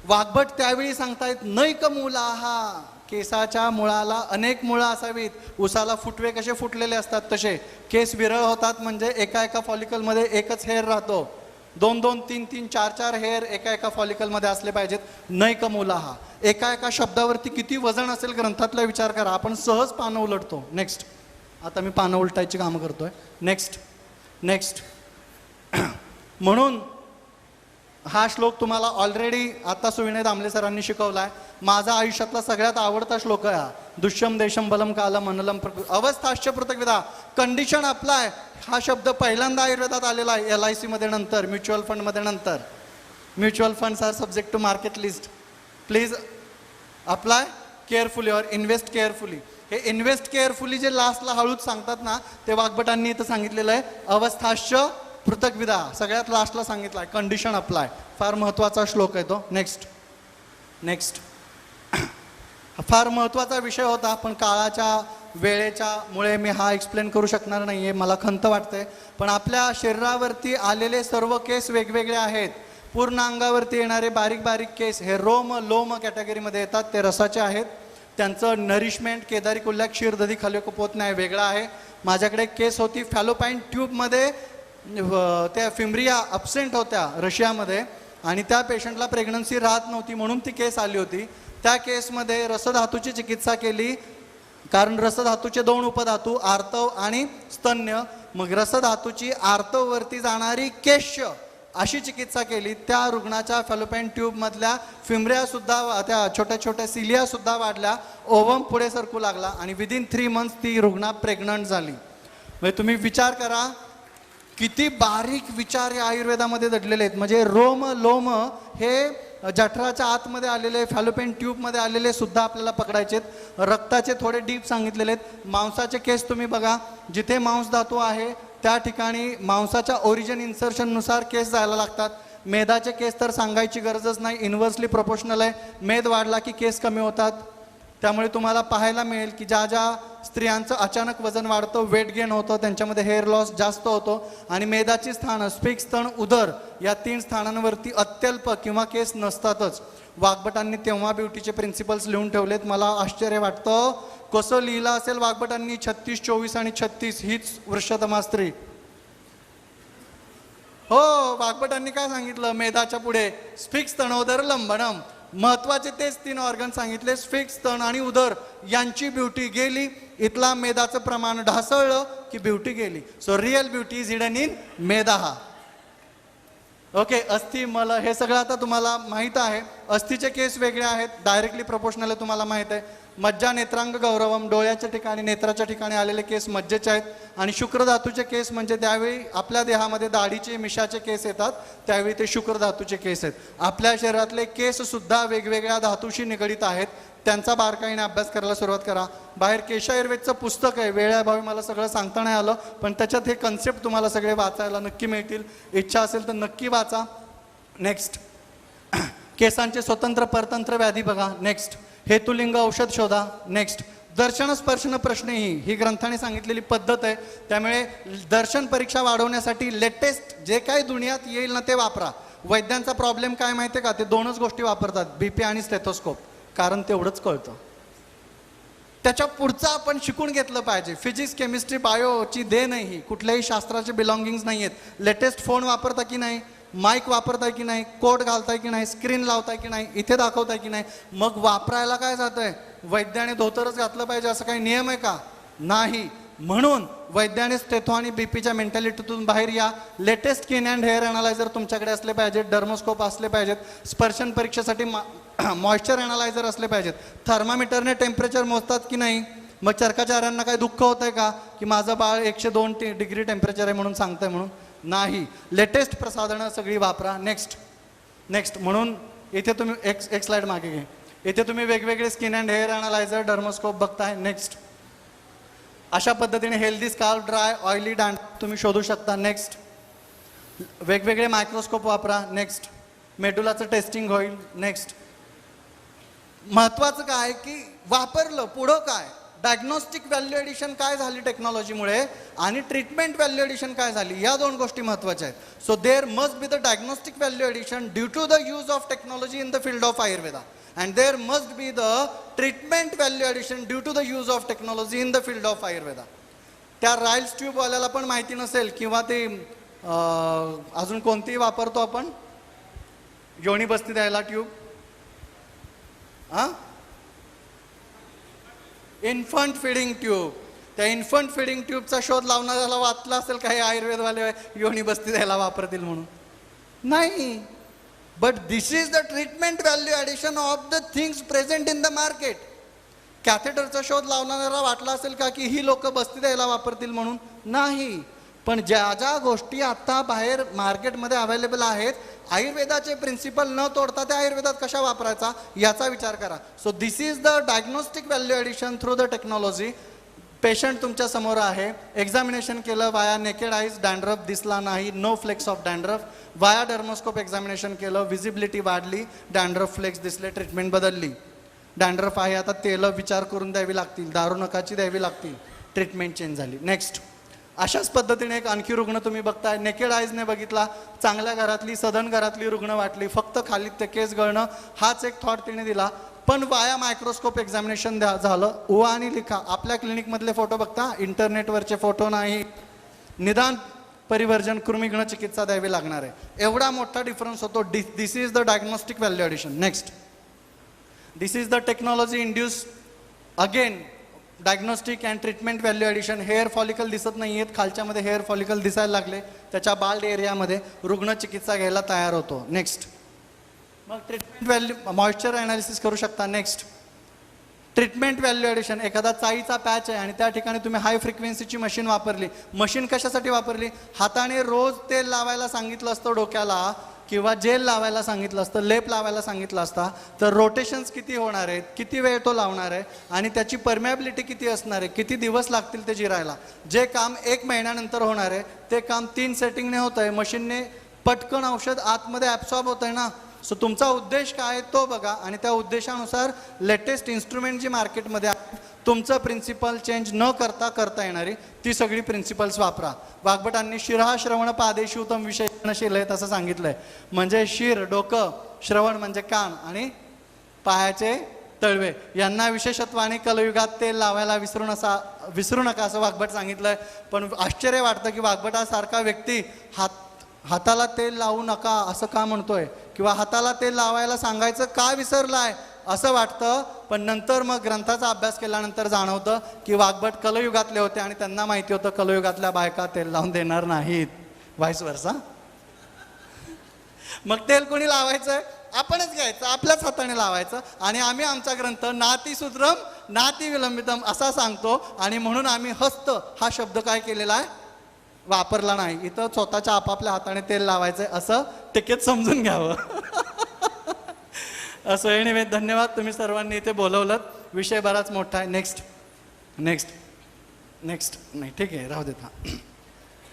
Vagbhata त्यावेळी सांगतायत नैकमूलाहा, केसाच्या मुळाला अनेक मुळं असावीत. उसाला फुटवे कसे फुटलेले असतात तसे केस विरळ होतात, म्हणजे एका एका फॉलिकलमध्ये एकच हेअर राहतो. 2-2, 3-3, 4-4 हेअर एका एका फॉलिकलमध्ये असले पाहिजेत. नैकमूलाहा. एका एका शब्दावरती किती वजन असेल ग्रंथातला विचार करा. आपण सहज पानं उलटतो. नेक्स्ट. आता मी पानं उलटायची कामं करतोय. नेक्स्ट नेक्स्ट म्हणून हा श्लोक तुम्हाला ऑलरेडी आता सुविनय दामले सरांनी शिकवलाय. माझा आयुष्यातला सगळ्यात आवडता श्लोक आहे हा. दुष्यम देशम बलम कालम मनलम अवस्थाश्च पृथक्विधा. कंडिशन अप्लाय हा शब्द पहिल्यांदा आयुर्वेदात आलेला आहे. LIC मध्ये नंतर, म्युच्युअल फंडमध्ये नंतर. Mutual funds R subject to market list. Please apply carefully और इन्व्हेस्ट केअरफुली. हे इन्व्हेस्ट केअरफुली जे लास्टला हळूच सांगतात ना, ते वाघभटांनी इथं सांगितलेलं आहे. अवस्थाश्च पृथक्विधा सगळ्यात लास्टला सांगितलं आहे. कंडिशन अप्लाय, फार महत्त्वाचा श्लोक आहे तो. नेक्स्ट नेक्स्ट फार महत्त्वाचा विषय होता, पण काळाच्या वेळेच्या मुळे मी हा एक्सप्लेन करू शकणार नाही आहे, मला खंत वाटते. पण आपल्या शरीरावरती आलेले सर्व केस वेगवेगळे आहेत. पूर्ण अंगावरती येणारे बारीक बारीक केस हे रोम लोम कॅटेगरीमध्ये येतात. ते रसाचे आहेत. त्यांचं नरिशमेंट केदारी कुल्ल्या क्षीरदधी खाली कुपोत नाही वेगळा आहे. माझ्याकडे केस होती फॅलोपाईन ट्यूबमध्ये, त्या फिम्रिया अब्सेंट होत्या रशियामध्ये, आणि त्या पेशंटला प्रेग्नन्सी राहत नव्हती म्हणून ती केस आली होती. त्या केसमध्ये रसधातूची चिकित्सा केली, कारण रसधातूचे 2 उपधातू आर्तव आणि स्तन्य. मग रसधातूची आर्तववरती जाणारी केश्य अशी चिकित्सा केली. त्या रुग्णाच्या फॅलोपाईन ट्यूबमधल्या फिम्रियासुद्धा, त्या छोट्या छोट्या सिलियासुद्धा वाढल्या. ओव्हम पुढे सरकू लागला आणि विदिन 3 months ती रुग्ण प्रेग्नंट झाली. म्हणजे तुम्ही विचार करा किती बारीक विचार हे आयुर्वेदामध्ये दडलेले आहेत. म्हणजे रोम लोम हे जठराच्या आतमध्ये आलेले, फॅलोपियन ट्यूबमध्ये आलेले सुद्धा आपल्याला पकडायचेत. रक्ताचे थोडे डीप सांगितलेले आहेत. मांसाचे केस तुम्ही बघा, जिथे मांस धातू आहे त्या ठिकाणी मांसाच्या ओरिजिन इन्सर्शननुसार केस जायला लागतात. मेदाचे केस तर सांगायची गरजच नाही, इन्व्हर्सली प्रोपोर्शनल आहे. मेद वाढला की केस कमी होतात. त्यामुळे तुम्हाला पाहायला मिळेल की ज्या ज्या स्त्रियांचं अचानक वजन वाढतं, वेट गेन होतं, त्यांच्यामध्ये हेअर लॉस जास्त होतो. आणि मेदाची स्थानं स्फिक्स, स्तन, उदर या 3 स्थानांवरती अत्यल्प किंवा केस नसतातच. वाघभटांनी तेव्हा ब्युटीचे प्रिन्सिपल्स लिहून ठेवलेत. मला आश्चर्य वाटतं कसं लिहिलं असेल वाघभटांनी. 36, 24 आणि 36 हीच वृषतमा स्त्री. हो, वाघभटांनी काय सांगितलं मेदाच्या पुढे? स्फिक्स, स्तनोदर, लंबनम. महत्वाचे तेच 3 ऑर्गन सांगितले. स्फिक्स, स्तन आणि उदर यांची ब्युटी गेली. इथला मेदाचं प्रमाण ढासळलं की ब्युटी गेली. So real beauty is hidden in मेदा. ओके, अस्थि, मल हे सगळं आता तुम्हाला माहीत आहे. अस्थीचे केस वेगळे आहेत, डायरेक्टली प्रोपोर्शनल आहे, तुम्हाला माहीत आहे. मज्जा, नेत्रांग, गौरवम, डोळ्याच्या ठिकाणी, नेत्राच्या ठिकाणी आलेले केस मज्जेचे आहेत. आणि शुक्र धातूचे केस म्हणजे त्यावेळी आपल्या देहामध्ये दाढीचे, मिशाचे केस येतात, त्यावेळी ते शुक्र धातूचे केस आहेत. आपल्या शरीरातले केस सुद्धा वेगवेगळ्या धातूशी निगडीत आहेत. त्यांचा बारकाईने अभ्यास करायला सुरुवात करा. बाहेर केश आयुर्वेदचं पुस्तक आहे, वेळेअभावी मला सगळं सांगता नाही आलं, पण त्याच्यात हे कन्सेप्ट तुम्हाला सगळे वाचायला नक्की मिळतील. इच्छा असेल तर नक्की वाचा. नेक्स्ट, केसांचे स्वतंत्र परतंत्र व्याधी बघा. नेक्स्ट, हेतुलिंग औषध शोधा. नेक्स्ट, दर्शन स्पर्शन प्रश्न ही ग्रंथाने सांगितलेली पद्धत आहे. त्यामुळे दर्शन परीक्षा वाढवण्यासाठी लेटेस्ट जे काही दुनियात येईल ना ते वापरा. वैद्यांचा प्रॉब्लेम काय माहिती आहे का? ते 2च गोष्टी वापरतात, BP आणि स्टेथोस्कोप, कारण तेवढंच कळतं. त्याच्या पुढचं आपण शिकून घेतलं पाहिजे. फिजिक्स, केमिस्ट्री, बायोची नाही, कुठल्याही शास्त्राचे बिलॉंगिंग्स नाही आहेत. लेटेस्ट फोन वापरता की नाही, माईक वापरताय की नाही, कोड घालताय की नाही, स्क्रीन लावताय की नाही, इथे दाखवताय की नाही. मग वापरायला काय जातंय? वैद्याने धोतरच घातलं पाहिजे असं काही नियम आहे का? नाही. म्हणून वैज्ञानिक स्टेथो आणि बीपीच्या मेंटॅलिटीतून बाहेर या. Latest skin and hair analyser तुमच्याकडे असले पाहिजेत, डर्मोस्कोप असले पाहिजेत, स्पर्शन परीक्षेसाठी मॉइश्चर अनालायझर असले पाहिजेत. थर्मामीटरने टेम्परेचर मोजतात की नाही? मग चरकाचार्यांना काय दुःख होत आहे का की माझं बाळ 102 डिग्री टेम्परेचर आहे म्हणून सांगतंय म्हणून? नाही. लेटेस्ट प्रसाधनं सगळी वापरा. नेक्स्ट म्हणून इथे तुम्ही एक स्लाइड मागे घे. इथे तुम्ही वेगवेगळे स्किन अँड हेअर अनालायझर, डर्मोस्कोप बघताय. नेक्स्ट अशा पद्धतीने हेल्दी स्काल्प, ड्राय ऑइली तुम्ही शोधू शकता. नेक्स्ट वेगवेगळे मायक्रोस्कोप वापरा. नेक्स्ट मेडुलाचं टेस्टिंग होईल. नेक्स्ट महत्त्वाचं काय की वापरलं पुढं काय, डायग्नोस्टिक व्हॅल्यू एडिशन काय झाली टेक्नॉलॉजीमुळे आणि ट्रीटमेंट व्हॅल्यू एडिशन काय झाली, या दोन गोष्टी महत्त्वाच्या आहेत. So there must be the diagnostic value addition due to the use of technology in the field of Ayurveda, and there must be the treatment value addition due to the use of technology in the field of Ayurveda. त्या Ryle's tube वाल्याला पण माहिती नसेल किंवा ते अजून कोणतीही वापरतो आपण योनी बस्ती द्यायला ट्यूब, इन्फंट फिडिंग ट्यूब. त्या इन्फंट फिडिंग ट्यूबचा शोध लावणाऱ्याला वाचला असेल काही आयुर्वेदवाले योनी बस्ती द्यायला वापरतील म्हणून? नाही. But this is the treatment value addition of the things present in the market. कॅथेटरचा शोध लावणाऱ्याला वाटला असेल का की ही लोक बस्ती द्यायला वापरतील म्हणून? नाही. पण ज्या ज्या गोष्टी आता बाहेर मार्केटमध्ये अवेलेबल आहेत, आयुर्वेदाचे प्रिन्सिपल न तोडता त्या आयुर्वेदात कशा वापरायचा याचा विचार करा. So this is the diagnostic value addition through the technology. Patient तुमच्या समोर आहे, एक्झामिनेशन केलं, वाया नेकेड आईज डॅन्ड्रफ दिसला नाही, no flex of dandruff. Via dermoscope examination केलं, व्हिजिबिलिटी वाढली, डॅन्ड्रफ फ्लेक्स दिसले, ट्रीटमेंट बदलली. डॅन्ड्रफ आहे आता तेलं विचार करून द्यावी लागतील, दारू नकाची द्यावी लागतील, ट्रीटमेंट चेंज झाली. नेक्स्ट अशाच पद्धतीने एक आणखी रुग्ण तुम्ही बघताय, नेकेड आईजने बघितला, चांगल्या घरातली सधन घरातली रुग्ण वाटली, फक्त खाली ते केस गळणं हाच एक थॉट तिने दिला. पण वाया मायक्रोस्कोप एक्झामिनेशन झालं, उवा आणि लिखा. आपल्या क्लिनिकमधले फोटो बघता, इंटरनेटवरचे फोटो नाही. निदान परिवर्जन कृमिघ्न चिकित्सा द्यावी लागणार आहे, एवढा मोठा डिफरन्स होतो. This is the diagnostic value addition. Next this is the technology induce again diagnostic and treatment value addition. Hair follicle दिसत नाही आहेत, खालच्यामध्ये हेअर फॉलिकल दिसायला लागले, त्याच्या बाल्ड एरियामध्ये रुग्ण चिकित्सा घ्यायला तयार होतो. नेक्स्ट मग ट्रीटमेंट व्हॅल्यू मॉइश्चर अनालिसिस करू शकता. Next treatment value addition. एखादा चाईचा पॅच आहे आणि त्या ठिकाणी तुम्ही हाय फ्रिक्वेन्सीची मशीन वापरली. मशीन कशासाठी वापरली? हाताने रोज तेल लावायला सांगितलं असतं डोक्याला किंवा जेल लावायला सांगितलं असतं, लेप लावायला सांगितलं असता, तर रोटेशन्स किती होणार आहेत, किती वेळ तो लावणार आहे आणि त्याची परमेबिलिटी किती असणार आहे, किती दिवस लागतील ते जिरायला. जे काम 1 महिन्यानंतर होणार आहे ते काम 3 सेटिंगने होत आहे. मशीनने पटकन औषध आतमध्ये ॲब्सॉर्ब होत आहे ना. सो तुमचा उद्देश काय आहे तो बघा आणि त्या उद्देशानुसार लेटेस्ट इन्स्ट्रुमेंट जी मार्केटमध्ये आहेत, तुमचं प्रिन्सिपल चेंज न करता येणारी ती सगळी प्रिन्सिपल्स वापरा. वाग्भटांनी शिरहा श्रवण पादेशी उत्तम विशेषणशील आहेत असं सांगितलंय. म्हणजे शिर डोकं, श्रवण म्हणजे कान आणि पायाचे तळवे यांना विशेषत्वाने कलयुगात तेल लावायला विसरू नका असं वाग्भट सांगितलंय. पण आश्चर्य वाटतं की वाग्भटासारखा व्यक्ती हाताला तेल लावू नका असं का म्हणतोय किंवा हाताला तेल लावायला सांगायचं का विसरलाय असं वाटतं. पण नंतर मग ग्रंथाचा अभ्यास केल्यानंतर जाणवतं की वाग्भट कलयुगातले होते आणि त्यांना माहिती होतं कलयुगातल्या बायका तेल लावून देणार नाहीत, व्हाईस वर्सा. मग तेल कोणी लावायचं? आपणच घ्यायचं, आपल्याच हाताने लावायचं. आणि आम्ही आमचा ग्रंथ नाती सुद्रम नाती विलंबितम असा सांगतो आणि म्हणून आम्ही हस्त हा शब्द काय केलेला आहे, वापरला नाही. इथं स्वतःच्या आपापल्या हाताने तेल लावायचंय असं टिकेत समजून घ्यावं. असं एनिवे धन्यवाद, तुम्ही सर्वांनी इथे बोलवलं. विषय बराच मोठा आहे. नेक्स्ट नाही ठीक आहे, राहू देता.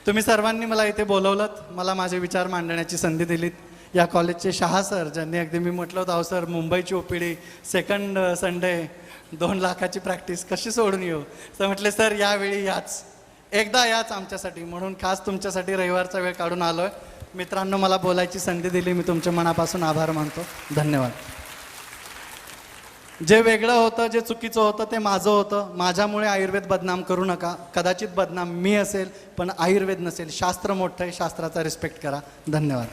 तुम्ही सर्वांनी मला इथे बोलवलं, मला माझे विचार मांडण्याची संधी दिलीत. या कॉलेजचे शहा सर ज्यांनी अगदी मी म्हटलं होतं, अहो सर मुंबईची ओपीडी सेकंड संडे 2 लाखाची प्रॅक्टिस कशी सोडून येऊ, तर म्हटले सर यावेळी याच, एकदा याच आमच्यासाठी, म्हणून खास तुमच्यासाठी रविवारचा वेळ काढून आलोय. मित्रांनो मला बोलायची संधी दिली, मी तुमच्या मनापासून आभार मानतो. धन्यवाद. जे वेगळं होतं, जे चुकीचं होतं ते माझं होतं. माझ्यामुळे आयुर्वेद बदनाम करू नका. कदाचित बदनाम मी असेल पण आयुर्वेद नसेल. शास्त्र मोठं आहे, शास्त्राचा रिस्पेक्ट करा. धन्यवाद.